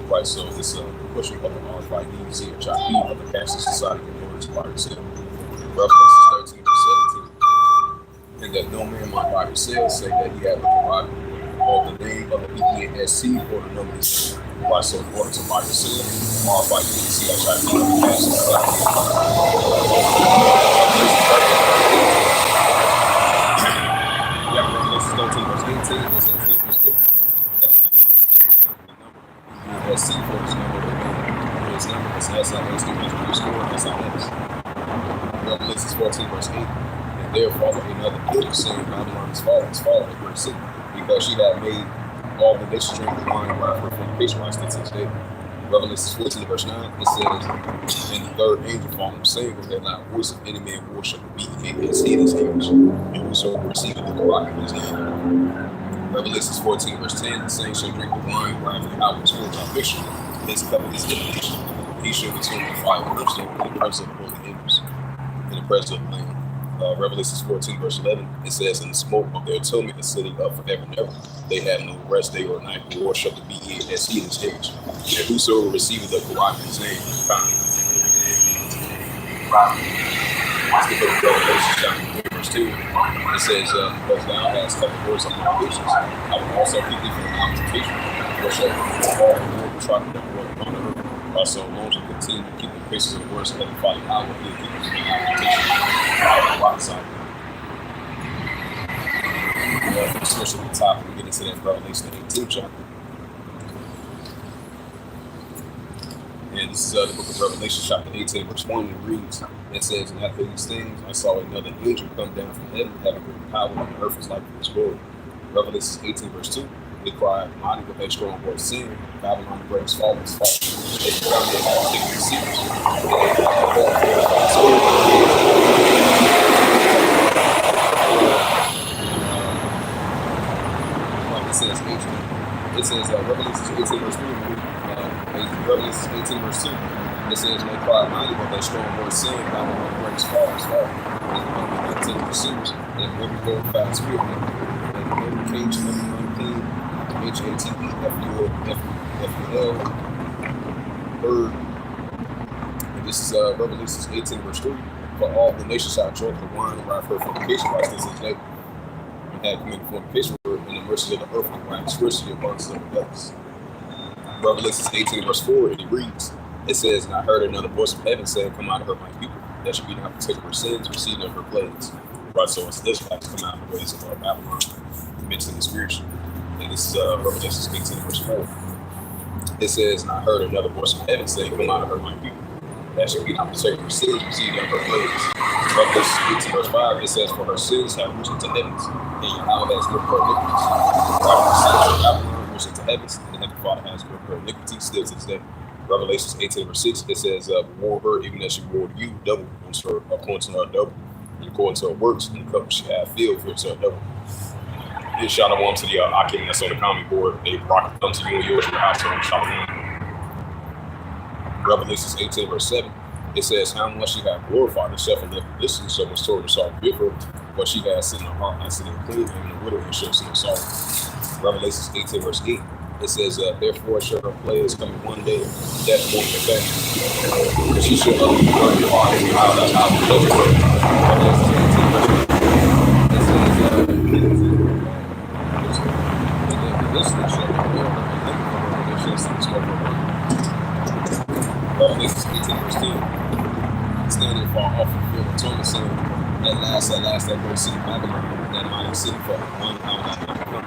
Right, so it's a pushing of the RFID, or chapter B of the Catholic Society of Lords by himself. Revelation 13 verse 17. And that no man might by himself say that he had the prerogative of the name of the ENSC or the number of his name. Right, so in order to buy yourself, RFID, CHIP, of the Catholic Society. Revelation 13 verse 18, it says, he was good. SC for his number of name. His number is SIS, SIS. Revelation 14 verse 8. And there followed another book saying, Babylon is fallen, a great city, because she had made all the nations drink the wine by her fornication rights to this day. Revelation 14 verse 9, it says, and the third angel followed, saying with a loud voice, if any man worship the beast and see his image, and whosoever receiveth the rock in his hand. Revelation 14 verse 10, the same shall drink the wine wherever the hour is full of mixture. His cup is divination. He shall consume the fire and brimstone in the presence of the holy angels, in the presence of the Lamb. Revelation 14 verse 11, it says, in the smoke of their atonement is sitting up forever and ever. They have no rest day or night, nor shall the be as he is age. And whosoever receiveth the Quran in his name is found. That's the book of Revelation chapter 3 verse 2. It says, because thou hast kept the words of my patience, I will also keep thee from the obfuscation, nor shall all the Lord try to the word upon the earth. So long as you continue to keep the patience of the words of the Father, I will keep you from the obfuscation. Rock side. Switch at the top, we get into that Revelation 18 chapter. And this is the book of Revelation, chapter 18, verse 1. It reads, it says, and after these things, I saw another angel come down from heaven, having great power, and the earth was like his glory. Revelation 18, verse 2. They cried, mighty with a strong voice, saying, Babylon the great is fallen, is fallen. They found their all taken receivers. It says Revelation 18 verse 3, Revelation 18 verse 2. It says, they cried mighty with a strong voice, saying, Babylon the great is fallen, is fallen. And they taken receivers, and every glorified spirit, and every cage, every unclean, HATEFUL, bird. And this is Revelation 18 verse 3. For all the nations shall drink the wine and wrath her fornication by this day. And had committed fornication with her, and the mercy of the earth and wax fiercely upon some of the devils. Revelation 18 verse 4, and it reads, it says, and I heard another voice from heaven saying, come out of her, my people, that should be not partaker of her sins, receive of her plagues. Right, so it's this life to come out of the ways of Babylon, mentally and spiritually. And this is Revelation 18 verse 4. It says, and I heard another voice from heaven saying, come out of her, my people, that should be not protect her sins, received of her plagues. Revelation 18 verse 5, it says, for her sins have reached into heavens, and Yahweh has gripped her iniquities. Right, her sins of Babylon reached into heavens, and the heavenly Father has gripped her iniquity still to this day. Revelation 18 verse 6, it says, reward her even as she rewarded you, double, according to her double, and according to her works, and the cup she had filled for her double. This Shalom to the Akim that's on the comment board. A rocket come to you and yours in your house. Shalom. Revelation 18 verse 7, it says, how much she had glorified herself and left publicity, so much toward herself with her, but she has sin in her heart, and sin clean, and in the widow, and shall sin in sorrow. Revelation 18 verse 8, it says, therefore shall her plagues come in one day, death won't be back. And she shall be glorified in how that's how the judge her. Revelation 18 verse 8, it says, this shall be built and they shall see the smoke of her. Revelation 18 verse 10, standing far off and feel the tongue saying, at last, that great city Babylon, that mighty city for 1 hour I shall come,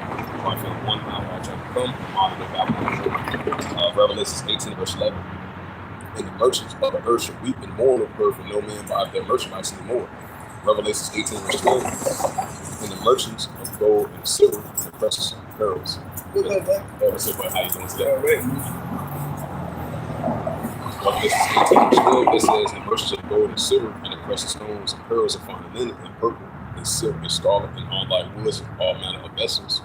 for 1 hour I shall come, modern of Babylon. Revelation 18 verse 11, and the merchants of the earth shall weep and mourn over her, for no man buys their merchandise anymore. Revelation 18 verse 12, and the merchants of gold and silver and the precious pearls. How you doing today? Revelation 18 verse 12, it says, the merchants of gold and silver and the precious stones and pearls of fine linen and purple and silk and scarlet and all like woods and all manner of vessels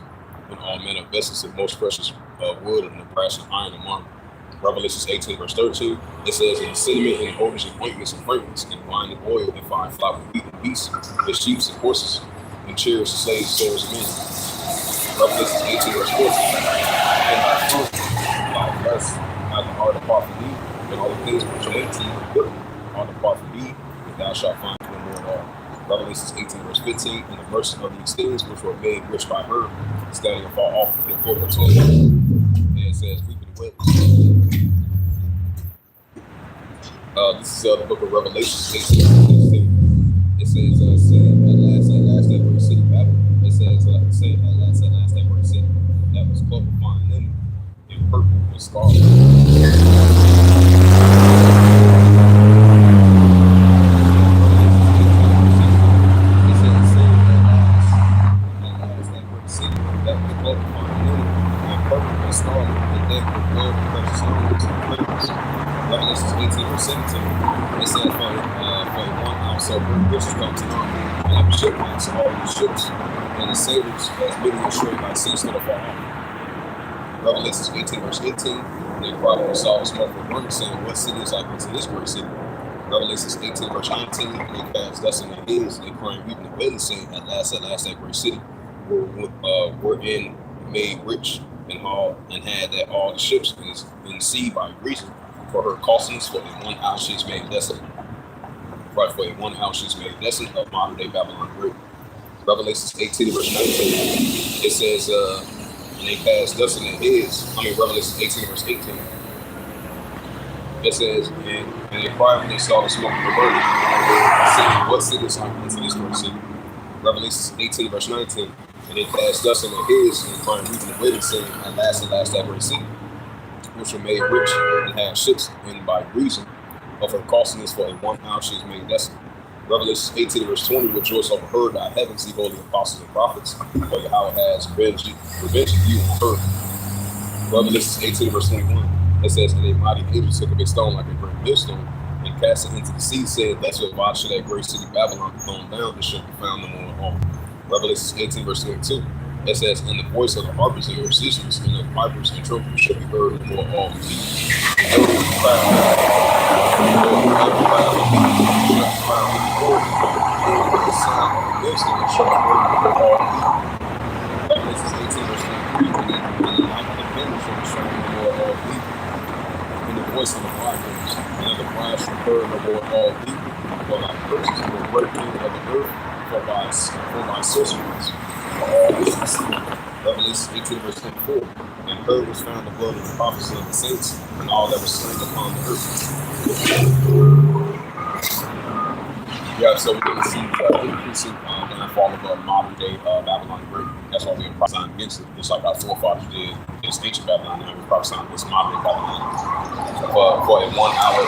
and most precious wood and the brass and iron and marble. Revelation 18 verse 13, it says, and the cinnamon and odors and ointments and fragrance and wine and oil and fine flour and wheat and beasts and sheep and horses and chariots and slaves, swords and men. Revelation 18 verse 14, and thy fruit, thy flesh, not the heart apart from thee, and all the things which are empty and good are depart from thee, and thou shalt find no more at all. Revelation 18 verse 15, and the mercy of these things which were made rich by her, standing afar off from the fourth of 12, and it says, weeping and wailing. This is the book of Revelation 18 verse 16. It says, say at last, that great city Babylon. It says, say at last, that great city that was clothed with fine linen and purple and scarlet. Revelation 18 verse 17, it says, for 1 ounce of which is come to naught, and every ship makes all these ships, and the sailors as many as straight by sea stood afar off. Revelation 18 verse 18, they cried and saw the smoke of burning, saying, what city is like unto this great city? Revelation 18 verse 19, and they cast dust in their heads, and they crying, weeping and wailing, saying, at last, that great city, were in made rich and had that all the ships in the sea by reason. For her costings, for in 1 house she's made desolate. Right, for in 1 house she's made desolate of modern day Babylon Great. Revelation 18 verse 19, it says, and they cast dust in their heads. Revelation 18 verse 18. It says, and they cried when they saw the smoke of the burning, saying, what city is like unto this great city? Revelation 18 verse 19, and they cast dust in their heads and crying, weeping and wailing, saying, at last, that great city, which were made rich and had ships, and by reason of her costliness for in 1 house she is made desolate. Revelation 18 verse 20, rejoice over her, thy heavens, the holy apostles and prophets, for Yahweh has revenged you on her. Revelation 18 verse 21, it says, and a mighty angel took up a stone like a great millstone, and cast it into the sea, saying, that's why should that great city Babylon be thrown down, and shall be found no more at all. Revelation 18 verse 22, it says, and the voice of the harpers and the musicians and the pipers and trumpets shall be heard no more all the voice of the pipers and the cries shall heard no more all people, for thy curses will break in of the earth, for thy sorceries. Revelation 18 verse 24, and her was found the blood of the prophets and of the saints, and all that was slain upon the earth. Yeah, so we can see increasing downfall of modern day Babylon Great. That's why we were prophesying against it, just like our forefathers did against ancient Babylon. Now we're prophesying against modern Babylon. For a 1 hour,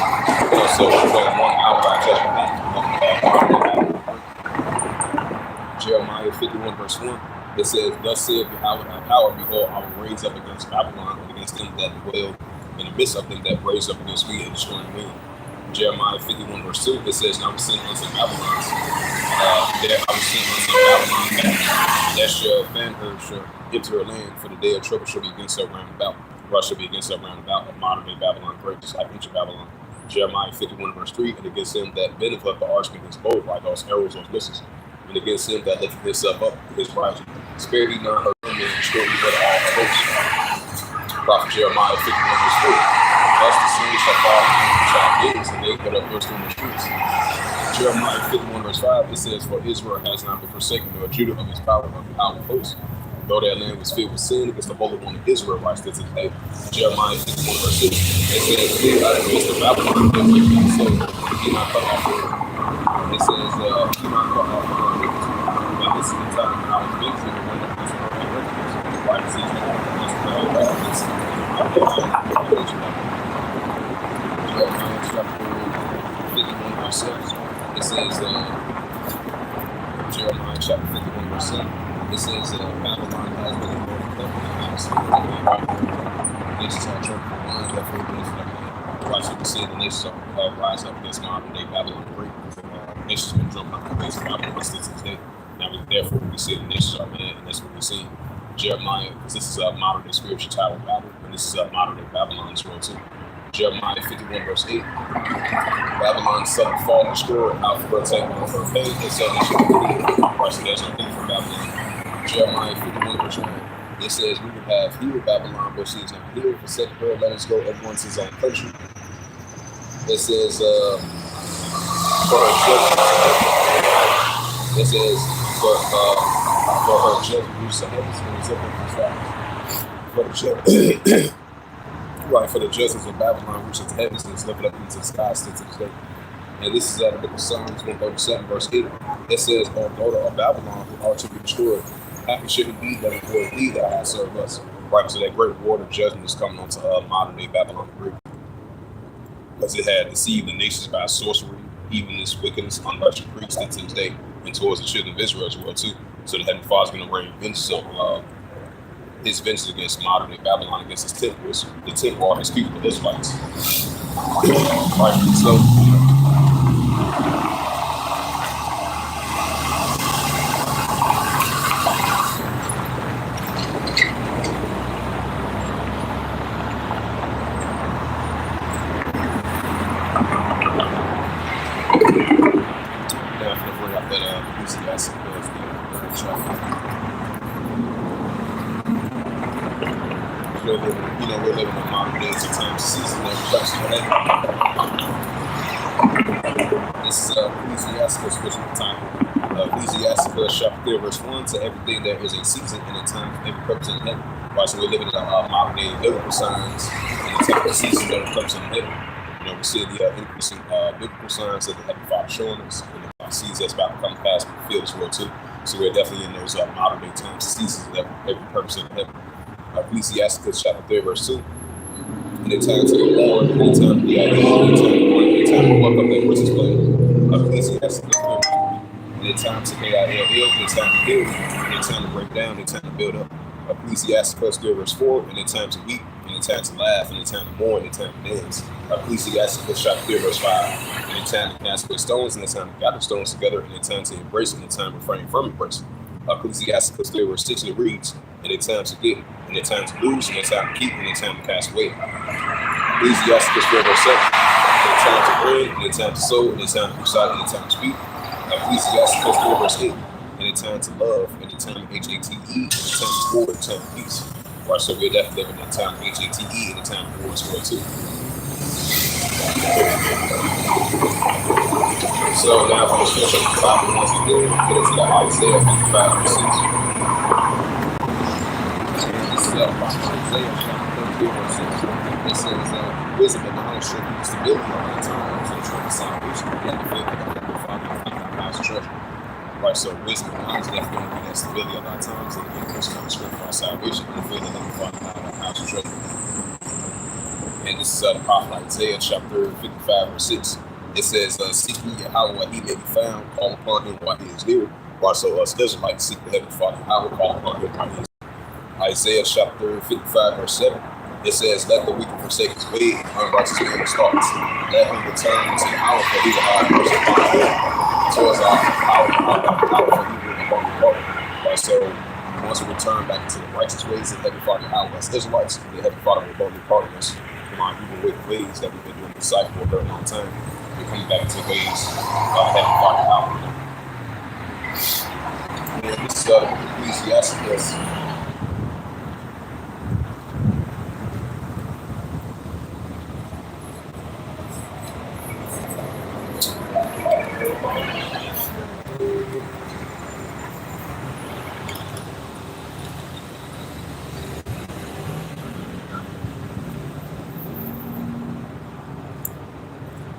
so for a 1 hour I judgment. Jeremiah 51 verse 1. It says, "Thus saith Yahweh thy power, behold, I will raise up against Babylon and against them that dwell in the midst of them that raise up against me and destroy me." Jeremiah 51 verse 2. It says, "And I will send unto Babylon, that shall fan her shall enter her land, for the day of trouble shall be against her round about." Russia shall be against her round about, of modern day Babylon, great, just like ancient Babylon. Jeremiah 51 verse 3. "And against him that bendeth up the arch with his bow, like those arrows, those missiles, and against him that lifteth himself up his rising. Spare ye not her women, and destroy ye but all her hosts." Prophet Jeremiah 51 verse 3. "Thus the sea shall fall into the child gates, and they put up burst in the streets." Jeremiah 51 verse 5. It says, "For Israel has not been forsaken, nor Judah of his power of the power of hosts. Though their land was filled with sin against the Holy One of Israel, right to today." Jeremiah 51 verse 6. It says, "Flee out of the midst of Babylon, and be ye saved, be not cut off." It says, "Be not cut off from her wickedness. Now this is the time when I was visiting the one of Israel and refugees, right to see Jeremiah chapter 51 verse 6. It says, Jeremiah chapter 51 verse 7. It says, "Babylon has been a holy covenant. This is our church for one, therefore against the land." Watch you can see the nations rise up against modern day Babylon great. Nations been jumping up against Babylon since this day. Now, therefore, we see the nations are mad, and that's what we see. Jeremiah, because this is a modern day spiritual Tower of Babel, and this is a modern day Babylon as well, too. Jeremiah 51 verse 8. "Babylon suddenly fall and destroy, out for her taking off her pay, and suddenly she will leave." There's no need for Babylon. Jeremiah 51 verse 9. It says, "We will have healed Babylon, but she is not healed. Forsake her, let us go, everyone to his own country." It says, "For her judgment," it says, for her judgment, reach the heavens, and is up in the skies. Right, for the judgments of Babylon, which is the heavens, and is lifted up into the sky, still to this day. And this is out of the book of Psalms 137, verse 8. It says, "O daughter of Babylon, who are to be destroyed, happy should it be that avoid thee that I serve us." Right, so that great water judgment is coming onto modern day Babylon the Great. Because it had deceived the nations by sorcery, evilness, wickedness, unrighteous Greeks to this day, and towards the children of Israel as well, too. So the Heavenly Father is going to rain vengeance of his vengeance against modern day Babylon, against his temple, the temple are his people, the Israelites. Right, so we're living in modern days of times, season of production. This is Ecclesiastes, which is the title. Ecclesiastes chapter 3, verse 1. "To everything there is a season and a time for every purpose in heaven." Right, so we're living in modern day biblical signs and the type of seasons that are purpose in heaven. We see the increasing biblical signs that the Heavenly Father showing us, and the seasons that's about to come past the field as well too. So we're definitely in those modern day times, seasons of every purpose in heaven. Ecclesiastes chapter 3, verse 2. "Any time to be born, any time to be ideal, any time to born, any time to walk up that which is playing." Ecclesiastes 3. "Any time to KILL, any time to build, any time to break down, any time to build up." Ecclesiastes 3, verse 4. "Any time to weep, any time to laugh, any time to mourn, any time to dance." Ecclesiastes chapter 3, verse 5. "Any time to cast away stones, any time to gather stones together, any time to embrace, any time to refrain from embracing." Ecclesiastes 3, verse 6, it reads, "Any time to get, any time to lose, any time to keep, any time to cast away." Ecclesiastes 4, verse 7. "Any time to bring, any time to sow, any time to recite, any time to speak." Ecclesiastes 4, verse 8. "Any time to love, any time HATE, any time to war, any time to peace." Right, so we're definitely living in a time of HATE and a time of war as well too. So now for the scripture, the Bible once again, get into the Isaiah 55 verse 6. This is Isaiah chapter 33 verse 6. It says, "Wisdom and knowledge shall be stability of thy times, and trust and salvation will be the faith of the Heavenly Father and thy house treasure." Right, so wisdom and knowledge definitely going to be that stability of thy times, and salvation and defend the Heavenly Father now in the house of treasure. And this is the prophet Isaiah chapter 55 verse 6. It says, seek ye Yahweh while he may be found, call upon him while he is near. Also, us Israelites seek the Heavenly Father, Yahweh, call upon him while he is near. Isaiah chapter 55 verse 7. It says, let the wicked forsake his way, and unrighteous man his thoughts. Let him return to Yahweh, for he will have mercy upon him. Towards our power, for he will be among the Lord. Right, so once we return back into the righteous ways of the Heavenly Father, Yahweh, as Israelites, the Heavenly Father will boldly pardon us from our evil wicked ways that we've been doing this cycle for a very long time. We're coming back to the ways of the Heavenly Father, Yahweh. And this is the book of Ecclesiastes.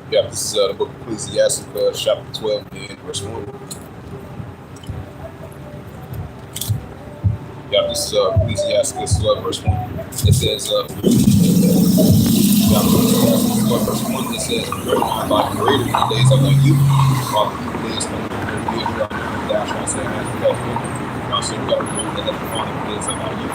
Yeah, this is the book of Ecclesiastes, chapter 12, and verse 1. Yeah, this is Ecclesiastes 12, verse 1. It says, verse 1, it says, recognize thy creator in the days of thy youth, while the evil days come and years thou shalt say, as the best one. So you got to remember that the days of thy youth,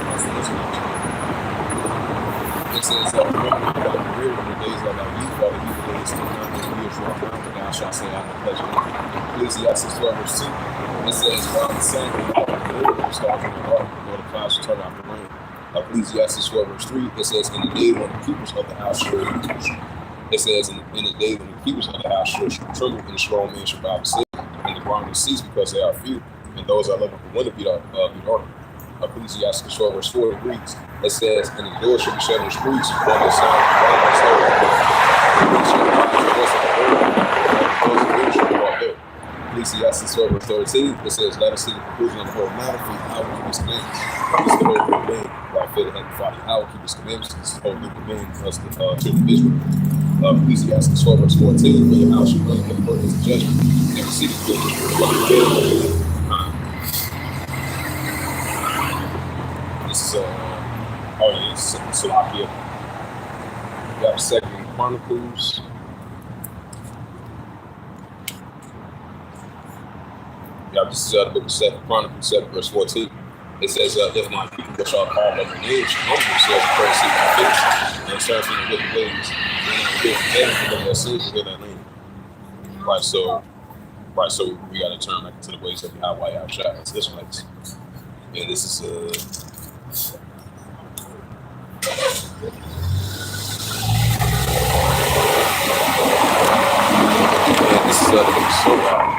it says, remember thy career in the days of thy youth, while the evil days come and years round, and thou shalt say, I am the pleasure. Ecclesiastes 12, verse 2. It says, while the sun will not the stars in the dark, nor the clouds shall turn out the rain. Ecclesiastes 12, verse 3, it says, in the day when the keepers of the house should, it says, in the day when the keepers of the house should tremble, and the strong man shall bow to sleep, and the ground will cease because they are few, and those that love the winter be dark. Ecclesiastes 12, verse 4 reads, it says, and the door shall be shut in the streets, when the sun and snow, Ecclesiastes 12, verse 13, it says, let us see the conclusion of the whole matter, for how we keep his commandments. This is the whole new man, by faith of Heavenly Father, how we keep his commandments. This is the whole new man, us the children of Israel. Ecclesiastes 12, verse 14, for your house shall bring the burdens of judgment, and receive the goodness of the This is Salakia. We have 2nd Chronicles. Yeah, this is the book of 2nd Chronicles, 7 verse 14. It says, if my people which are called by my name shall humble themselves and pray and seek my face, and turn from the wicked ways, then I will hear from heaven and forgive their sins and heal their land. Right, so we got to turn back to the ways of Yahweh, Yahshua, as Israelites. And this is the book of Sirach.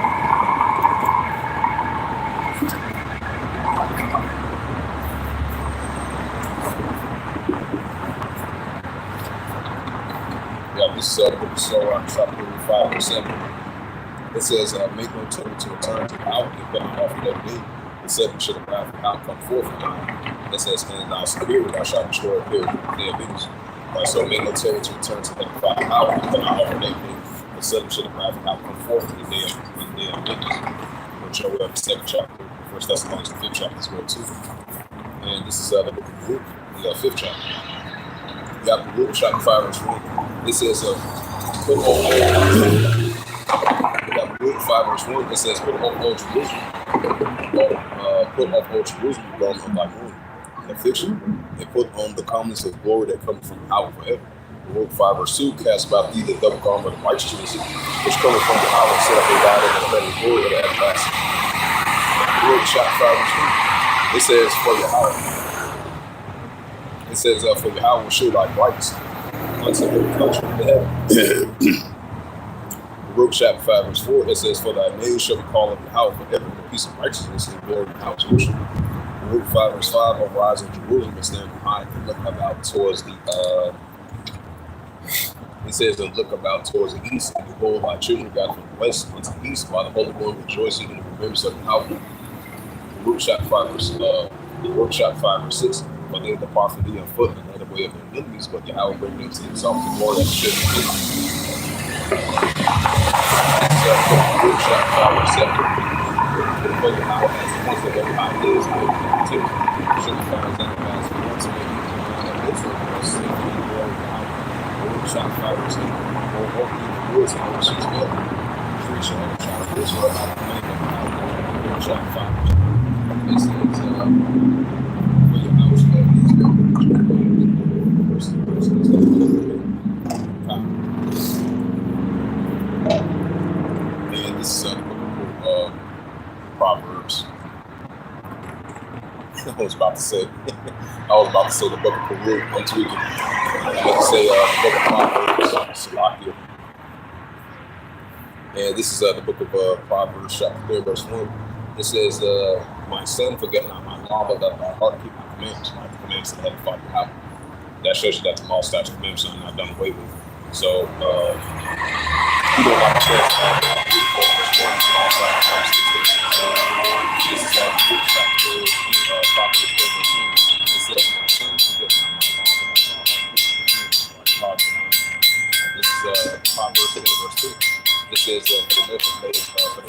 This is the book of Sirach, chapter 5 verse 7. It says, make no total to return to the outward, and put on offer every day. The seven should have wrath and come forth from God. It says, and thou superior, thou shalt destroy a period of the abuse. So make no total to return to the outward, and put on offer every day. The seven should have wrath and come forth from the day of witness. Which are the 2nd chapter, 1 Thessalonians, the 5th chapter as well too. And this is the book of Luke, the 5th chapter. You got Luke chapter 5 verse 1. It says, put on old verse 1, it says, put off old Jerusalem, put off old Jerusalem, garment of thy ruin, affliction, and put on the garments of glory that come from out forever. Luke 5 verse 2, cast about thee the double garment of righteousness, which cometh from the power, set up a God in the present glory of the everlasting. Luke chapter 5 verse 2, it says, for Yahweh, for Yahweh will show thy brightness unto the country of the heaven. Baruch chapter 5 verse 4, it says, for thy name shall be called up Yahweh forever, in the peace of righteousness and glory in the house of worship. Baruch 5 verse 5, arise in Jerusalem and stand behind and look about towards the it says to look about towards the east, and behold thy children got from the west unto the east, while the Holy One rejoicing in the remembrance of Yahweh. Baruch chapter 5 verse 6, for they depart from thee on foot and led the way of their enemies, but Yahweh bring them to himself the glory of the children of Israel. Baruch chapter 5 verse 7, for Yahweh has the most of every high days, and continues, should be found in the woods and overseas well. Tree shall have a child of Israel out of the land of the shall find. It says, for your house that is and this is the book of Proverbs. I was about to say the book of Peru. I'm tweaking. I meant to say the book of Proverbs, Salakia. And this is the book of Proverbs, chapter 3, verse 1. It says, my son, forget not my law, but that thy heart keep my commandments, like the commandments that have Father out. That shows you that the law, statutes, commandments are not done away with. So, you know, like I said, this is chapter Proverbs 3, verse 1. It says, my son, forget not my law, but that thy heart keep my commandments, like Father out. This is Proverbs 3, verse 2. It says, for the earthly days, along like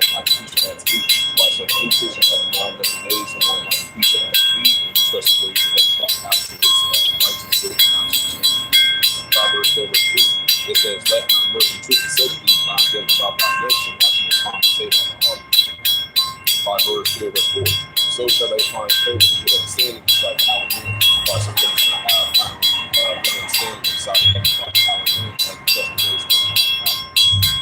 a piece of to eat. Right, so the increase of the long days, along like a piece of to eat, and trust the ways of the house to its righteous good Proverbs 4, verse 2. It says, let my mercy, truth, and safety find them about thy lips, and watch me compensate on the heart. Proverbs 4, verse 4. So shall they find favor to get understanding beside the hour moon. Right, so they shall have found get understanding beside the hour moon, and trust the ways of the house.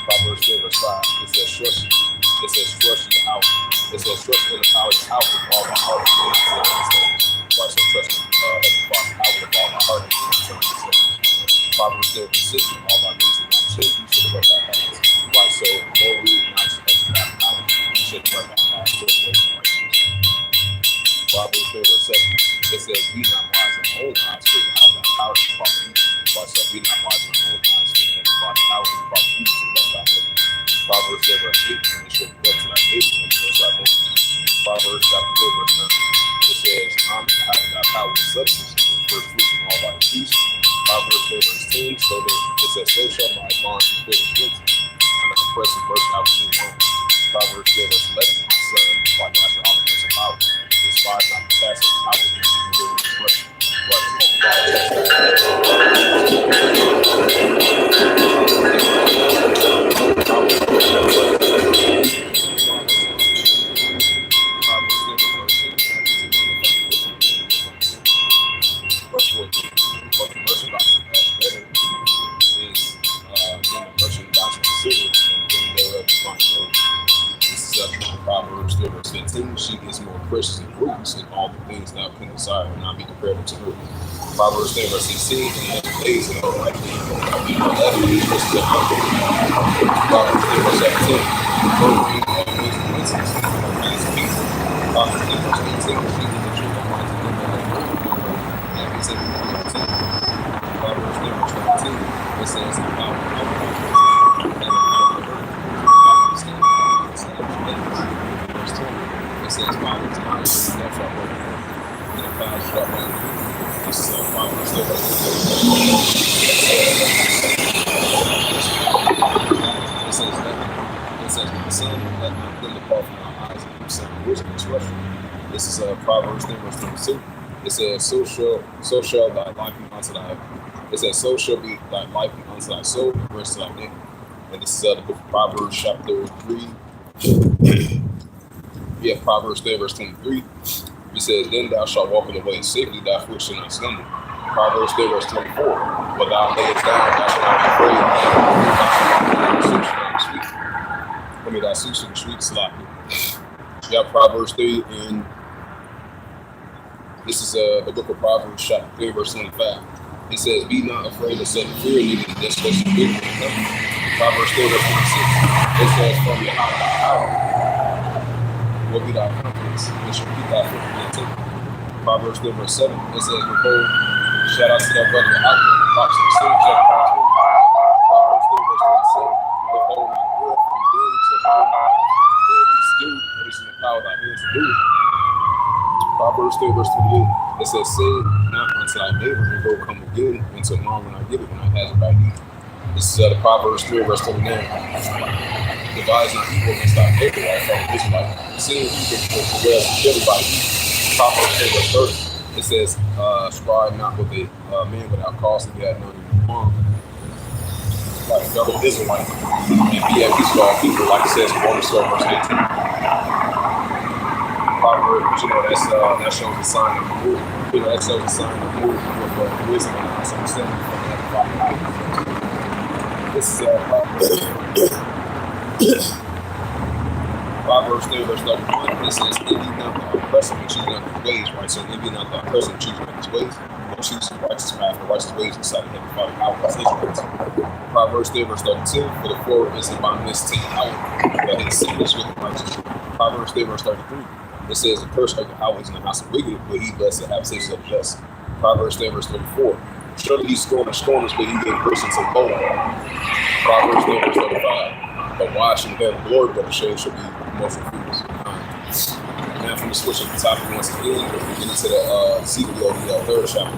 Proverbs 4, verse 5. It says, trust you. It says, trust in the house. It says, trust in the power of the house with all my heart and understanding. Right, so trust in Heavenly Father's power with all my heart and understanding. Proverbs 4, verse 6. All my reason and my chin, you should work that path. Right, so more read and I should have that power. You should work that path to the way of righteousness. Proverbs 4, verse 7. It says, be not wise in your own eyes, for you have that power to follow you. Right, so be not wise in your own eyes, for you have that power to follow you. Proverbs 4, verse 8, and it should go to thy neighbor and yours thy neighbor. Proverbs chapter 4, verse 9. It says, I'm having thy power with substance, and with first fruits of all thy peace. Proverbs 4, verse 10, so that it says, so shall my barns be filled with plenty, and the oppressor burst out new wine. Proverbs 4, verse 11, my son, why thou shalt all the power, despise not the task of power, and give you little expression. Proverbs 3, verse 15, she is more precious than rubies, and all the things thou can desire will not be compared to her. Proverbs 3, verse 16, and the days of her life, Proverbs 3, verse 17, her ring of wisdom incense, Proverbs 3, verse 18, she is the truth of mighty them that have and he said, Proverbs 3, verse 22, it says, about it says, Proverbs 9, that shall work, and the path shall run. This is Proverbs 3, verse 22. It says, my son, let not them depart from our eyes, and some wisdom instruction. This is Proverbs 3, verse 22. It says, so shall thy life be unto thy. It says, so shall be thy life be unto thy soul, and rest to thy name. And this is the book of Proverbs, chapter 3. Yeah, Proverbs 3, verse 23. It says, then thou shalt walk in the way of safety, thy foot shall not stumble. Proverbs 3, verse 24. But thou layest down, thou shalt not be afraid. Thy suit shall be sweet, sloppy. You got Proverbs 3, and this is the book of Proverbs, chapter 3, verse 25. It says, be not afraid of sudden fear, neither the desolation of people. Proverbs 3, verse 26. It says, from your house thy power will be thy confidence, and shall keep thy foot from the temple. Proverbs 3, verse 7. It says, behold, shout out to that brother out there, the box of the city, Proverbs 3, verse 27. Behold, my word from them to home, where is due, and is in the power of thy hands to do it. Proverbs 3, verse 28. It says, say not unto thy neighbor, and go come again until tomorrow when I give it, when I have it by thee. This is the Proverbs 3, verse 29. Devise not evil against thy neighbor, right? From this life. Sin evil for well together by you. Proverbs 3, verse 30. It says, strive not with a man without cause, and he had none of harm. like another Israelite, and be at peace with all people, like it says in Romans 12, verse 18. Proverbs, that shows a sign of move. That shows a sign of move with wisdom and understanding from the This is Proverbs 3, verse 31. It says, "Envy not the oppressor, but choose not his ways." Right. So envy not the oppressor, but choose not his ways. But choose the righteous path, the righteous ways inside of heaven, Father, out as Israelites. Proverbs 3, verse 32. "For the forward is the boundless take out, but his sin is with the righteous." Proverbs 3, verse 33. It says, "The curse of the house is in the house of wicked, but he blessed to have taste of just." Proverbs 3, verse 34. "Surely he scorned scorners, but he gave persons a bow." Proverbs 3, verse 35. "But why should have glory, but the shade should be most refused." Now, from the switch of the topic once again, we get into the Ezekiel, the third chapter.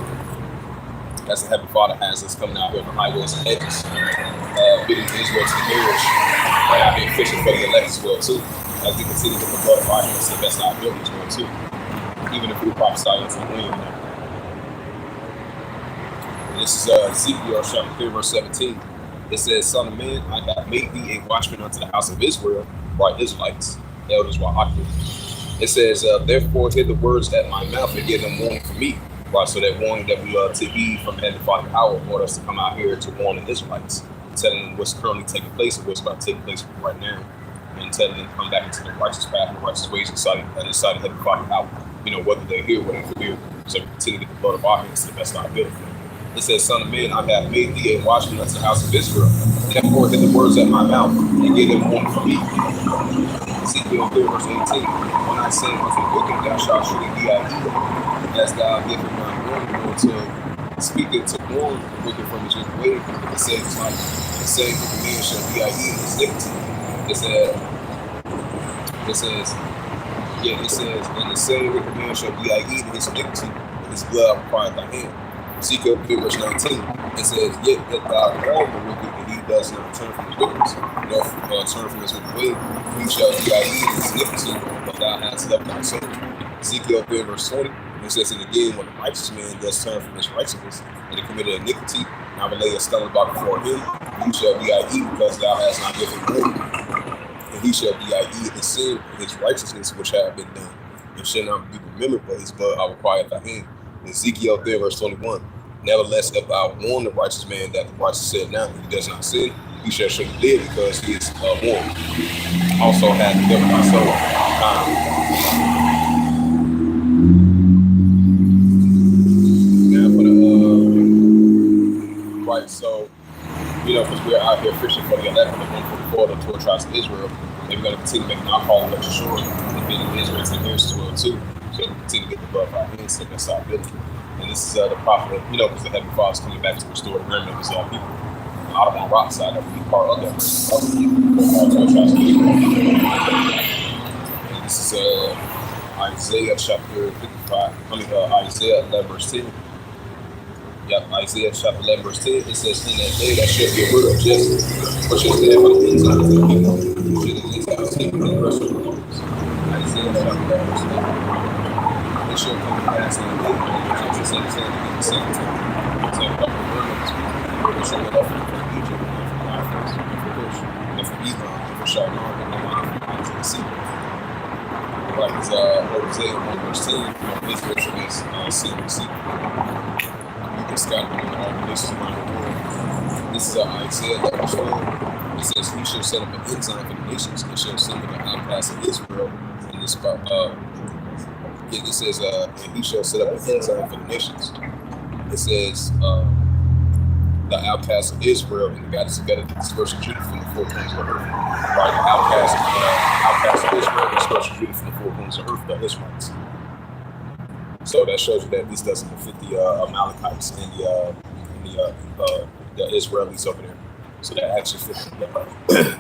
As the Heavenly Father has us coming out here on the highways and hedges, bidding Israel to the marriage, and out here fishing for the elect as well, too. As we continue to promote our hands to the best of our ability as well, too. Even if we prophesy into the wind. And this is Ezekiel chapter 3, verse 17. It says, "Son of man, I have made thee a watchman unto the house of Israel," right, Israelites, elders, Wahaki. It says, "Therefore hear the words at my mouth and give them warning from me." Right, so that warning that we are to heed from Heavenly Father power for us to come out here to warn the Israelites, telling them what's currently taking place and what's about to take place right now, and telling them to come back into the righteous path and the righteous ways inside of Heavenly Father power. Whether they're here or whether they're here. So we continue to get the blood of our hands to the best of our ability. It says, "Son of man, I have made thee a watchman unto the house of Israel. Therefore hear the words at my mouth and give them warning from me." Ezekiel 3, verse 18. "When I say unto the wicked, thou shalt surely be at evil, as thou givest my warning, or to speak it to warn the wicked from his wicked way, it says, like, the same wicked man shall be at evil in his iniquity." It says, "And the same wicked man shall be at evil in his iniquity, and his blood required thy hand." Ezekiel 3, verse 19. It says, "Yet that thou warn the wicked, and he does not turn from his wickedness, nor turn from his wicked way, he shall be at evil in his iniquity, but thou hast left thy soul." Ezekiel 3, verse 20. It says, "And again, when the righteous man does turn from his righteousness, and he committed iniquity, and I will lay a stumbling block before him, he shall be at evil, because thou hast not given warning. And he shall be at evil in sin, and his righteousness which have been done, and shall not be remembered, but his blood I require at thy hand." Ezekiel 3, verse 21. "Nevertheless, if I warn the righteous man that the righteous said not, and he does not sin, he shall surely live, because he is warned. Also hath delivered my soul." Now for the right, so because we're out here fishing for the elect, the 144, the 12 tribes of Israel, and we're going to continue making our call to shore and bidding Israel to the nearest as well too. So we continue to get the blood of our hands to the best of our ability. And this is the prophet, because the Heavenly Father is coming back to restore the remnant of his people. Out on the rock side, that will be part of that. And this is Isaiah chapter 55. Isaiah 11, verse 10. Yep, Isaiah chapter 11, verse 10. It says, "In that day that shall be a word of justice, which is there for the inside of the people, which is the inside of the people, and the rest of the homes." Isaiah chapter 11, verse 10. "It shall come to pass in the day when the Egyptians understand to get the second time. So a couple of words, they shall go up from Egypt, and from Africa, and from Cush, and from Edom, and from Shinar, and from the sea." Like it's Hosea 1, verse 10, Israel shall be seen and see. You can scatter them in all the nations around the world. This is Isaiah 11, verse 12. It says, "He shall set up an ensign for the nations, and shall assemble the outcasts of Israel." And this it says, "And he shall set up an ensign for the nations." It says, "The outcasts of Israel, and the God is together to disperse Judah from the four corners of the earth." Right, the outcasts of Israel, disperse Judah from the four corners of the earth, the Israelites. So that shows you that this doesn't fit the Amalekites and the Israelis over there. So that actually fits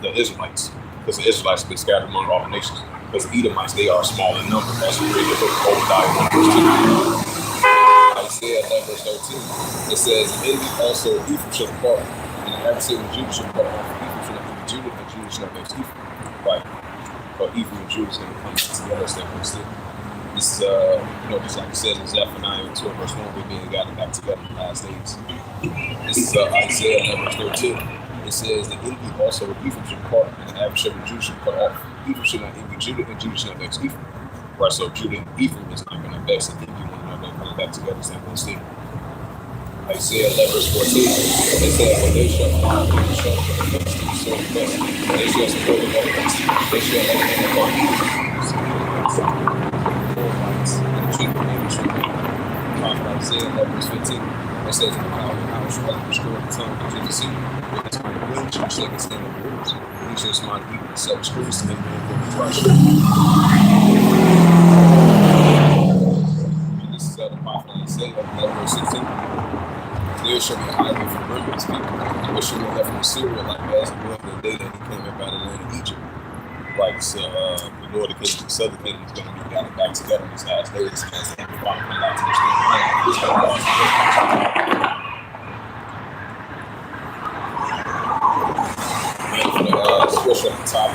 the Israelites, because the Israelites have been scattered among all the nations. Because the Edomites, they are small in number. That's what really the book of Obadiah 1, verse 2. Isaiah 11, verse 13. It says, "And envy also Ephraim shall depart, and the adversary of Judah shall depart. Ephraim shall not be Judah, and Judah shall not be Ephraim." Right. But Ephraim and Judah is going to come together as they still. This is, just like it says in Zephaniah 12, verse 1, we're being gathered back together in the last days. This is Isaiah 11, verse 13. It says the enemy also of Ephraim should depart, and the adversary of Judah should cut off. Ephraim should not envy Judah, and Judah should not vex Ephraim. Right, so Judah and Ephraim is not going to vex and envy one another coming back together as one state. Isaiah 11 verse 14, it says, "But they shall fly, they shall put the Philistines so best. They shall support the Philistines. They shall let them go eat. And the children of Israel shall eat." Isaiah 11 verse 15, it says, "In the power of the house shall destroy the tongue of the sea. With his mighty wind shall shake his hand over the rivers. And he shall smite the people with 7 screws to make men go to dry shore." And this is the prophet Isaiah 11 verse 16. "There shall be a highway for the remnants people. There shall be a left from Syria like as it was the day that he came up out of the land of Egypt." Like, so the northern kingdom, the southern kingdom is going to be gathered back together in these last days as the Father comes out to this thing. And for the scripture at the top,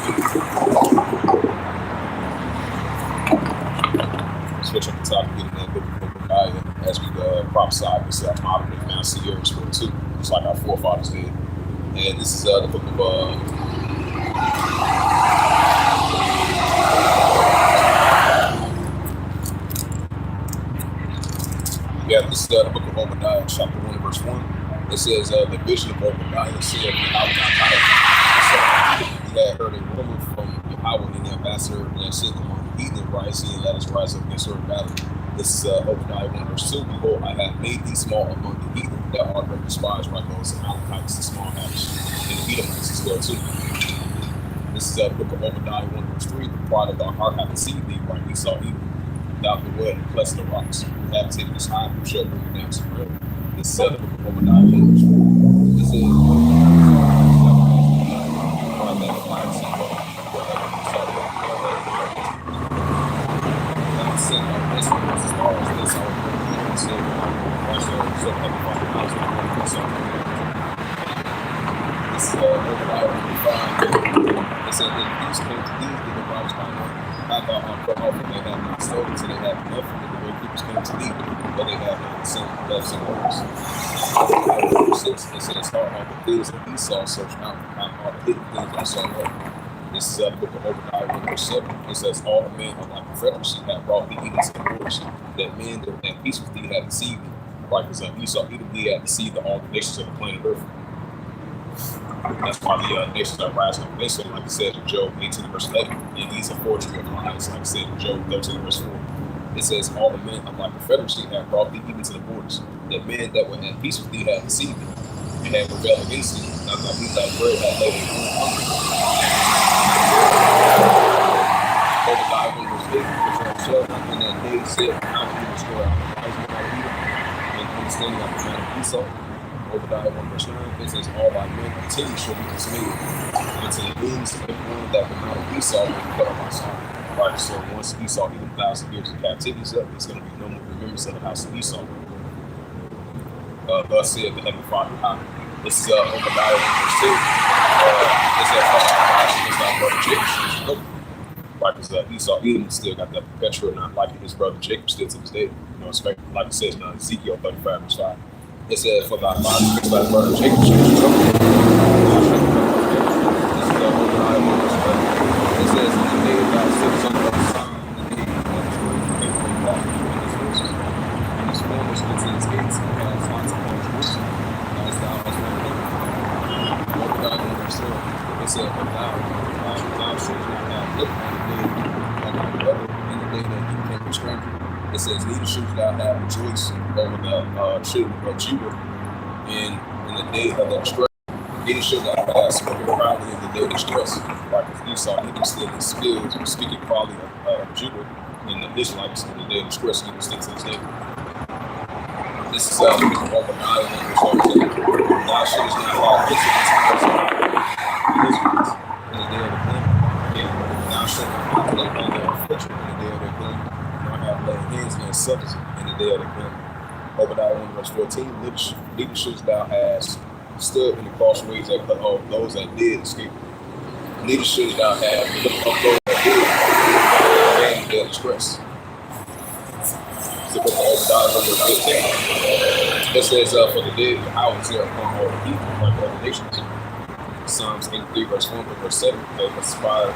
switch up the top and get in that book of Obadiah as we prophesied this modern day Mount Seir as well too, just like our forefathers did. And this is the book of this is the book of Obadiah, chapter 1, verse 1. It says, "The vision of Obadiah said, Yahweh had heard a rumor from Yahweh and the ambassador that said among the heathen, rising, let us rise up against her battle." This is Obadiah 1, verse 2. "Behold, I have made thee small among the heathen that are great despised, right? Those Amalekites, the small house, and the Edomites as well too." This is the book of Obadiah 1, verse 3. "The pride of thy heart hath deceived thee, right? Esau evil. Thou the wood and bless the rocks. Who have taken his high, who shall bring it down to the river." This is the book of Obadiah 1, verse 4. This is Obadiah 1, 5. It said that these came to these, the robbers kind of had thought on cut off, and they had not stolen, so they had enough, and the way peoples came to thee, but they had not sent left some orders. Verse 6, it says, "How all the things of Esau search out, how all the hidden things of Esau left." This is the book of Obadiah 1, verse 7. It says, "All the men of thy confederacy have brought thee into the borders, that men that at peace with thee have deceived thee." Right, because Esau, he had deceived all the nations of the planet Earth. That's why the nations are rising up against them, like it said in Job 18, verse 11. And these are forgery of lies, like it said in Job 13, verse 4. It says, "All the men of my confederacy have brought thee even to the borders, that men that were at peace with thee have deceived thee, and have rebelled against thee. Now thy meat thy bread have laid thee hungry." Obadiah 1, verse 8, "Which shall in that day said, I will destroy all the wise men out of Edom, and understanding of the man of Esau." Obadiah 1, verse 9, it says, "All thy men continually shall be dismayed, unto the ends of everyone that will not of Esau will be cut off my side." Right, so once Esau even 1,000 years of captivity is up, it's going to be no more remembrance of the house of Esau. Thus said the Heavenly Father. This is Obadiah 1, verse 2. It says, "Thy brother Jacob." Right, because Esau Edom still got that perpetual not liking his brother Jacob still to this day. You know, like it says in Ezekiel 35, verse 5. It said, "For thy father against thy brother Jacob shall be troubled." This is Obadiah 1, verse 11. It says, "In the day thou sittest on the other side, in the day thou destroyest the people and walk between his horses, and his foreigners into his gates, and cast lots upon Jerusalem, as thou hast known him." Obadiah 1, verse 12. It said, "But thou shalt not have looked on the day of thy brother, in the day that he became a stranger." It says, "Neither shalt thou have rejoiced over the children of Judah in the day of their distress. Neither shalt thou have spoken proudly in the day of distress." Right, because Esau, he was still in skills of speaking proudly of Judah and the Israelites in the day of distress, he was still to this day. This is Obadiah 1, verse 17. "Thou shalt not have listened to the Israelites in the day of the calamity. Thou shalt not look on their affliction in the day of their calamity, nor have laid hands on their substance in the day of their calamity." Obadiah 1, verse 14. "Neither shouldst thou have stood in the crossways of those that did escape. Neither shouldst thou have looked up those that did in their distress." The book of Obadiah 1, verse 15. It says, "For the day of the hours there upon all the people, like all the nations. Psalms 83, verse 1 to verse 7, they conspire,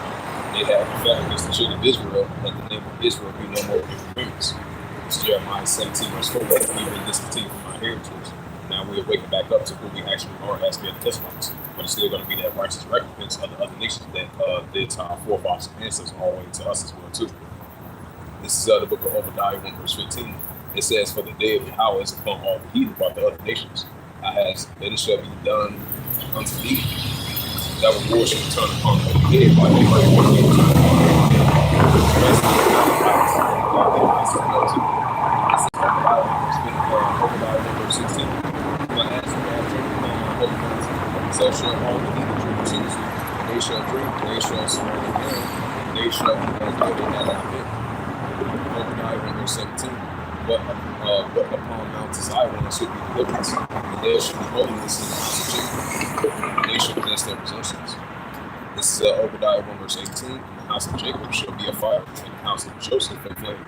they have fought against the children of Israel, let the name of Israel be no more in remembrance. It's Jeremiah 17, verse 4, we've been discontinued from our heritage. Now we are waking back up to who we actually are as the Israelites. But it's still going to be that righteous recompense of the other nations that did to our forefathers and ancestors all the way to us as well too. This is the book of Obadiah 1 verse 15. It says, for the day of Yahweh is upon all the heathen about the other nations. And it shall be done unto thee, that reward shall return upon the head by day by Obadiah 1 verse 16. But as you have drinking upon my holy mountain, so shall all the heathen drink continuously. And they shall drink, and they shall swear in them, and they shall be as though they had not been. Obadiah 1 verse 17. But upon Mount Zion should be deliverance, and there should be holiness in the house of Jacob, and they shall possess their possessions. This is Obadiah 1 verse 18. In the house of Jacob shall be a fire, in the house of Joseph a flame,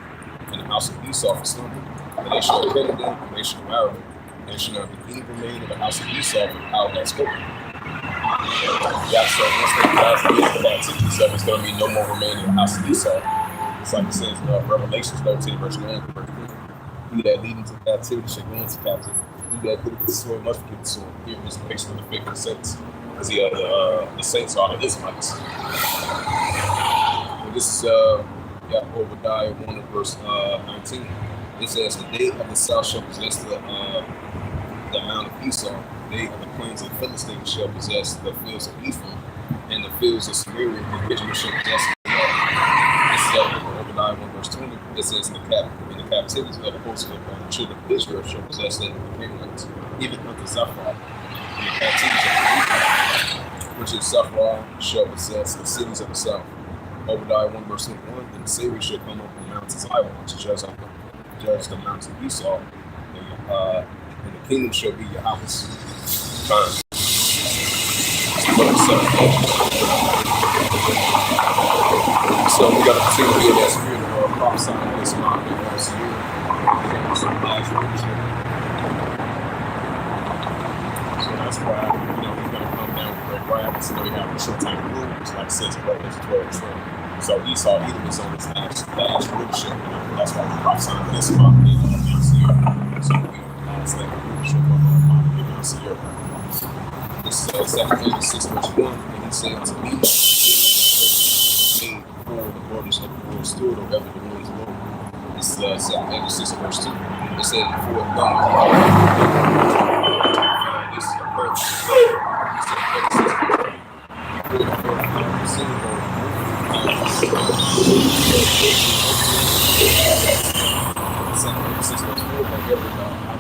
in the house of Esau a slumber. And they shall kindle them, and they shall devour them. And there shall not be any remain in the house of Esau, for how that spoken. Yeah, so once they pass the captivity, so there's going to be no more remaining in the house of Esau. It's like it says in Revelations 13, verse 1 to verse 3. He that lead into captivity shall go into captivity. He that put the sword must be the sword. Here is the picture of the faithful saints. Because the saints are the Israelites. And this is Obadiah 1 verse 19. It says, the day of the south shall possess the mount of Esau. The day of the plains of the Philistines shall possess the fields of Ephraim, and the fields of Samaria and Israel shall possess the This is Obadiah 1 verse 20. It says, in the captivity of the host of the children of Israel shall possess it in the Canaanites, even unto Zephyr. In the captivity of the which is Zephyr, shall possess the cities of the south. Obadiah 1 verse 21. Then Syria shall come up on Mount Zion to judge the mountains of Esau, and the kingdom shall be Yahweh's. So we got to continue to be in that spirit of prophesying this mountain once a year. So that's why, he's going to come down with great wrath. So we have a short time to rule, like it says in Revelation 12:12. So Esau, Edom is on his last rulership. That's why we're prophesying this mountain once a year. So we are last rulership of the mountain once a year. This is 2 Kings 6 verse 1, and he said unto me, before the borders of the world stood, or ever the winds blow. This is 2 Kings 6 verse 2. It said, before it done, this is a purpose.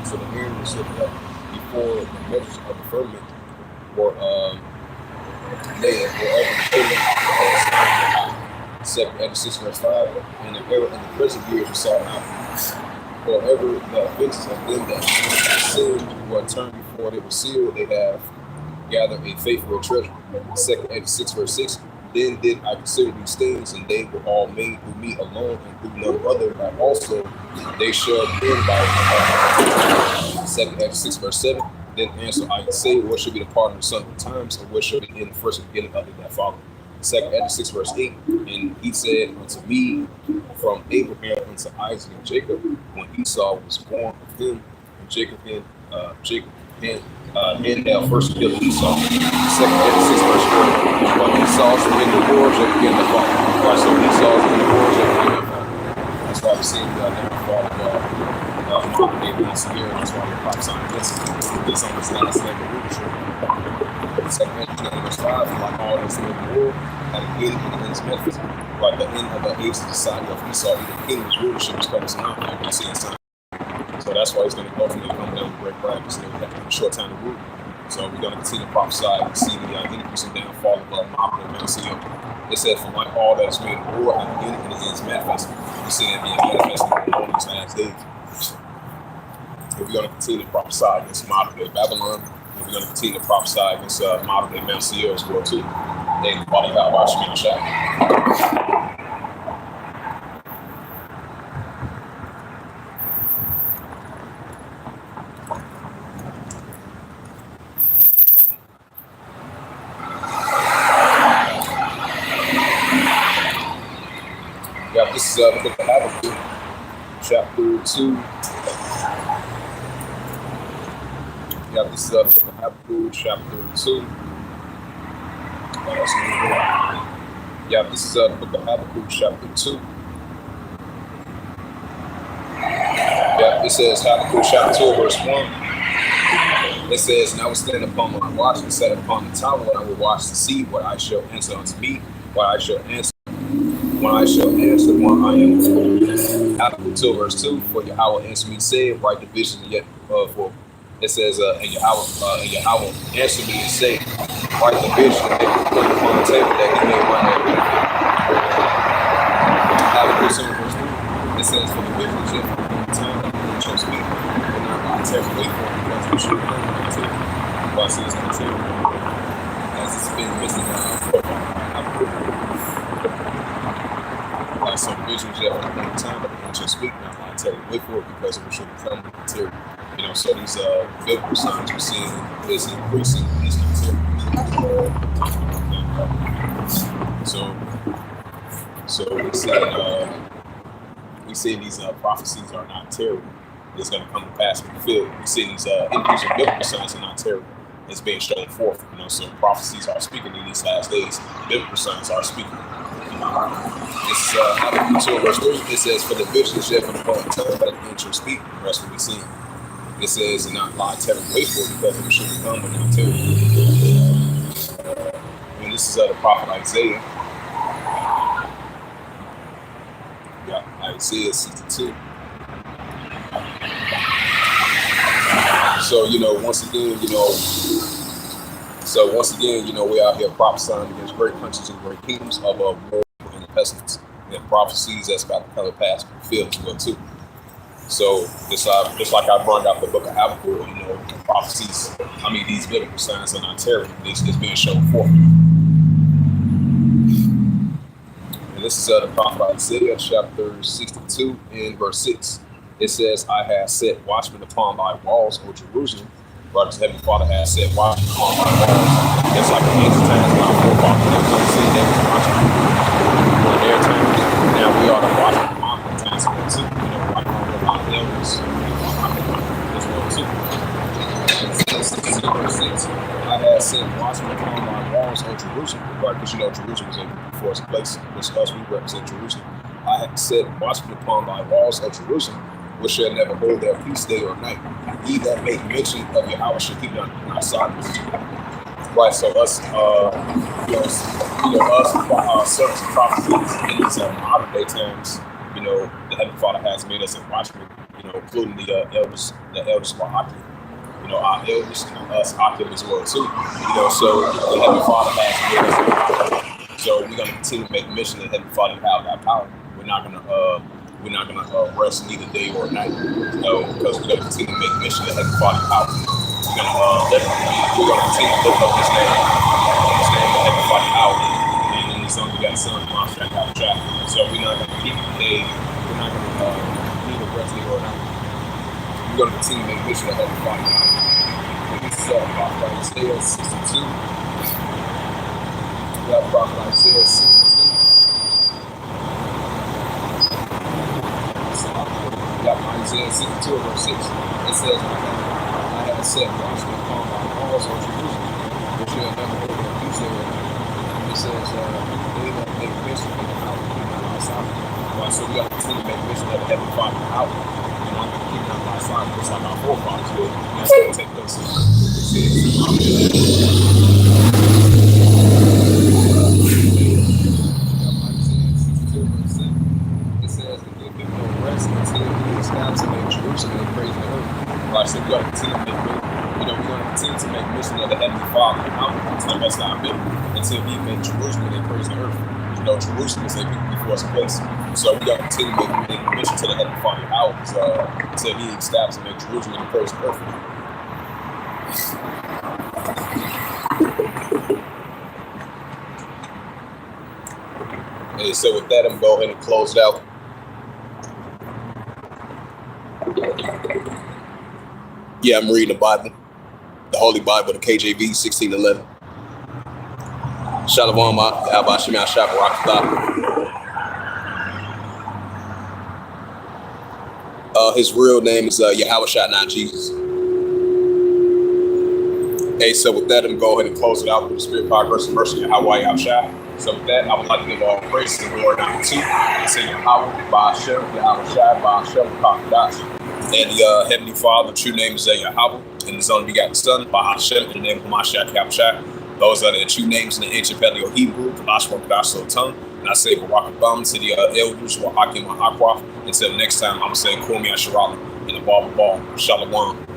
So the air was lifted up before the measures of the firmament were laid, wherever the king was 2 6 verse 5, and the error in the present years was sought out. Wherever the offenses of them that sinned were turned before they were sealed, they have gathered a faithful treasure. 2 6 verse 6. Then did I consider these things, and they were all made through me alone, and through none other, and also they shall end by 2 6 verse 7. Then answer I and say, what shall be the part of the son of the times, and what shall be in the first beginning of it that follow? 2 6 verse 8. And he said unto me, from Abraham unto Isaac and Jacob, when Esau was born of him, and Jacob and thou first killed Esau. 2 6 verse 4. But Esau's in the war shall begin to fall. So Esau's in the war shall begin to fall. That's why we see the downfall of David and Sierra. That's why we're prophesying this on this last leg of leadership. 2 verse 5, like all this in the war, at the beginning of the end's methods, like the end of the age of society of Esau, the kingdom's rulership is coming to an end. We see inside. So that's why he's going to ultimately come down with great practice, and we have a short time to rule. So we're going to continue to prophesy and see the increase and downfall of Mount and Mount Seir. It says, for like all that is made in war, at the beginning and the end is manifested. We see it being manifested in these last days. And we're going to continue to prophesy against modern day Babylon, and we're going to continue to prophesy against modern day Mount Seir as well too. And Father God, watch me in the chat. 2. Yeah, this is the book of Habakkuk, chapter 2. Yeah, this is the book of Habakkuk, chapter 2. Yeah, it says Habakkuk, chapter 2, verse 1. It says, "And I will stand upon my watch and set upon the tower, and I will watch to see what I shall answer unto me, what I shall answer when I shall answer one I am." Habakkuk 2, verse 2. For Yahweh answered me, said, write the vision yet for. It says, and Yahweh answered me and said, write the vision and make it plain upon the table that he may run that Habakkuk 2, verse 3. It says, for the vision is yet for the time that you shall speak, and not by text wait for it, because you should learn how to. But it says, as it's been missing some visions yet for the time that you shall speak, not by text wait for it, because it should become material. You know, so these biblical signs we're seeing is increasing these materials. So we see these prophecies are not terrible. It's going to come to pass in the field. We see these increasing biblical signs are not terrible. It's being shown forth. You know, so prophecies are speaking in these last days. Biblical signs are speaking. This is Habakkuk 2, verse 3. It says, "For the vision is yet for the appointed time, but the entry speak." The rest will be seen. It says, "And not lie, terrible, wait for it, because it should become, but not terrible." And this is the prophet Isaiah. Yeah, Isaiah 62. So, once again, we're out here prophesying against great countries and great kingdoms of war and pestilence, and prophecies that's about to come to pass fulfilled as well too. So just like I brought out the book of Habakkuk, prophecies. I mean, these biblical signs are not terrible. It's being shown forth. And this is the prophet Isaiah, chapter 62, and verse 6. It says, "I have set watchmen upon thy walls, O Jerusalem." But as Heavenly Father has set watchmen upon thy walls. Just like the ancient times when our forefathers never seen they was watching during their time. Now we are the watchmen of modern times as well too. Watching over our elders as well too. Verse 6. "I have set watchmen upon thy walls, O Jerusalem." Right, because Jerusalem is a forced place, which us we represent Jerusalem. "I have set watchmen upon thy walls, O Jerusalem, which shall never hold their peace day or night. He that make mention of Yahweh shall keep on our silence." Right, so us, certain prophecies in these modern day terms, the Heavenly Father has made us a watchman, including the elders of our Akim. Our elders and us Akim as well too. So the Heavenly Father has made us a watchman. So we're going to continue to make mention of the Heavenly Father have that power. We're not going to rest neither day or night, because we're going to continue to make mention of the Heavenly Father power. We're going to continue to lift up His name, understand the Heavenly Father power, and in His only got Son, contract out of track. So we're not going to keep the day. We're not going to need a rest day or night. We're going to continue to make mention of the Heavenly Father power. And this is prophet Isaiah 62. We have prophet Isaiah 62. Isaiah 62, verse 6. It says, "I have set watchmen upon thy walls, O Jerusalem, which shall never hold their peace there." It says, "They that make mention of the power of keeping out silent." Right, so we got to continue to make mention of the Heavenly Father power. I'm going to keep out my silent, just like our forefathers did. That's going to take place. It says, "And give him no rest until he establishes and make Jerusalem and praise the earth." Right, so we're going to continue to make, we're going to continue to make mention of the Heavenly Father to the best of our ability until He make Jerusalem and praise the earth. Jerusalem is a people before us place. So we're going to continue to make mention to the Heavenly Father hours until He establishes and make Jerusalem and praise the earth. And so with that, I'm going to go ahead and close it out. Yeah, I'm reading the Bible, the Holy Bible, the KJV 1611. Shalom, Abashim Shabarak. His real name is Yahushua, not Jesus. Hey, so with that, I'm going to go ahead and close it out with the Spirit, Power, Grace, and Mercy of Yahweh Yahushua. So with that, I would like to give all praise and glory number 2. I say Yahweh, Ba'ashem, Yahushua, Ba'ashem, Kakadash. And the Heavenly Father, the true name is Yahweh, and His only begotten Son, Ba'ashem, in the name of Hamashiach Yahushua. Those are the true names in the ancient Paleo-Hebrew, the Lashma Kadash tongue. And I say Barak Abam to the elders, Wahakim, Wahakwaf. Until next time, I'm going to say Kum Yasharala in the Ball. Shalom.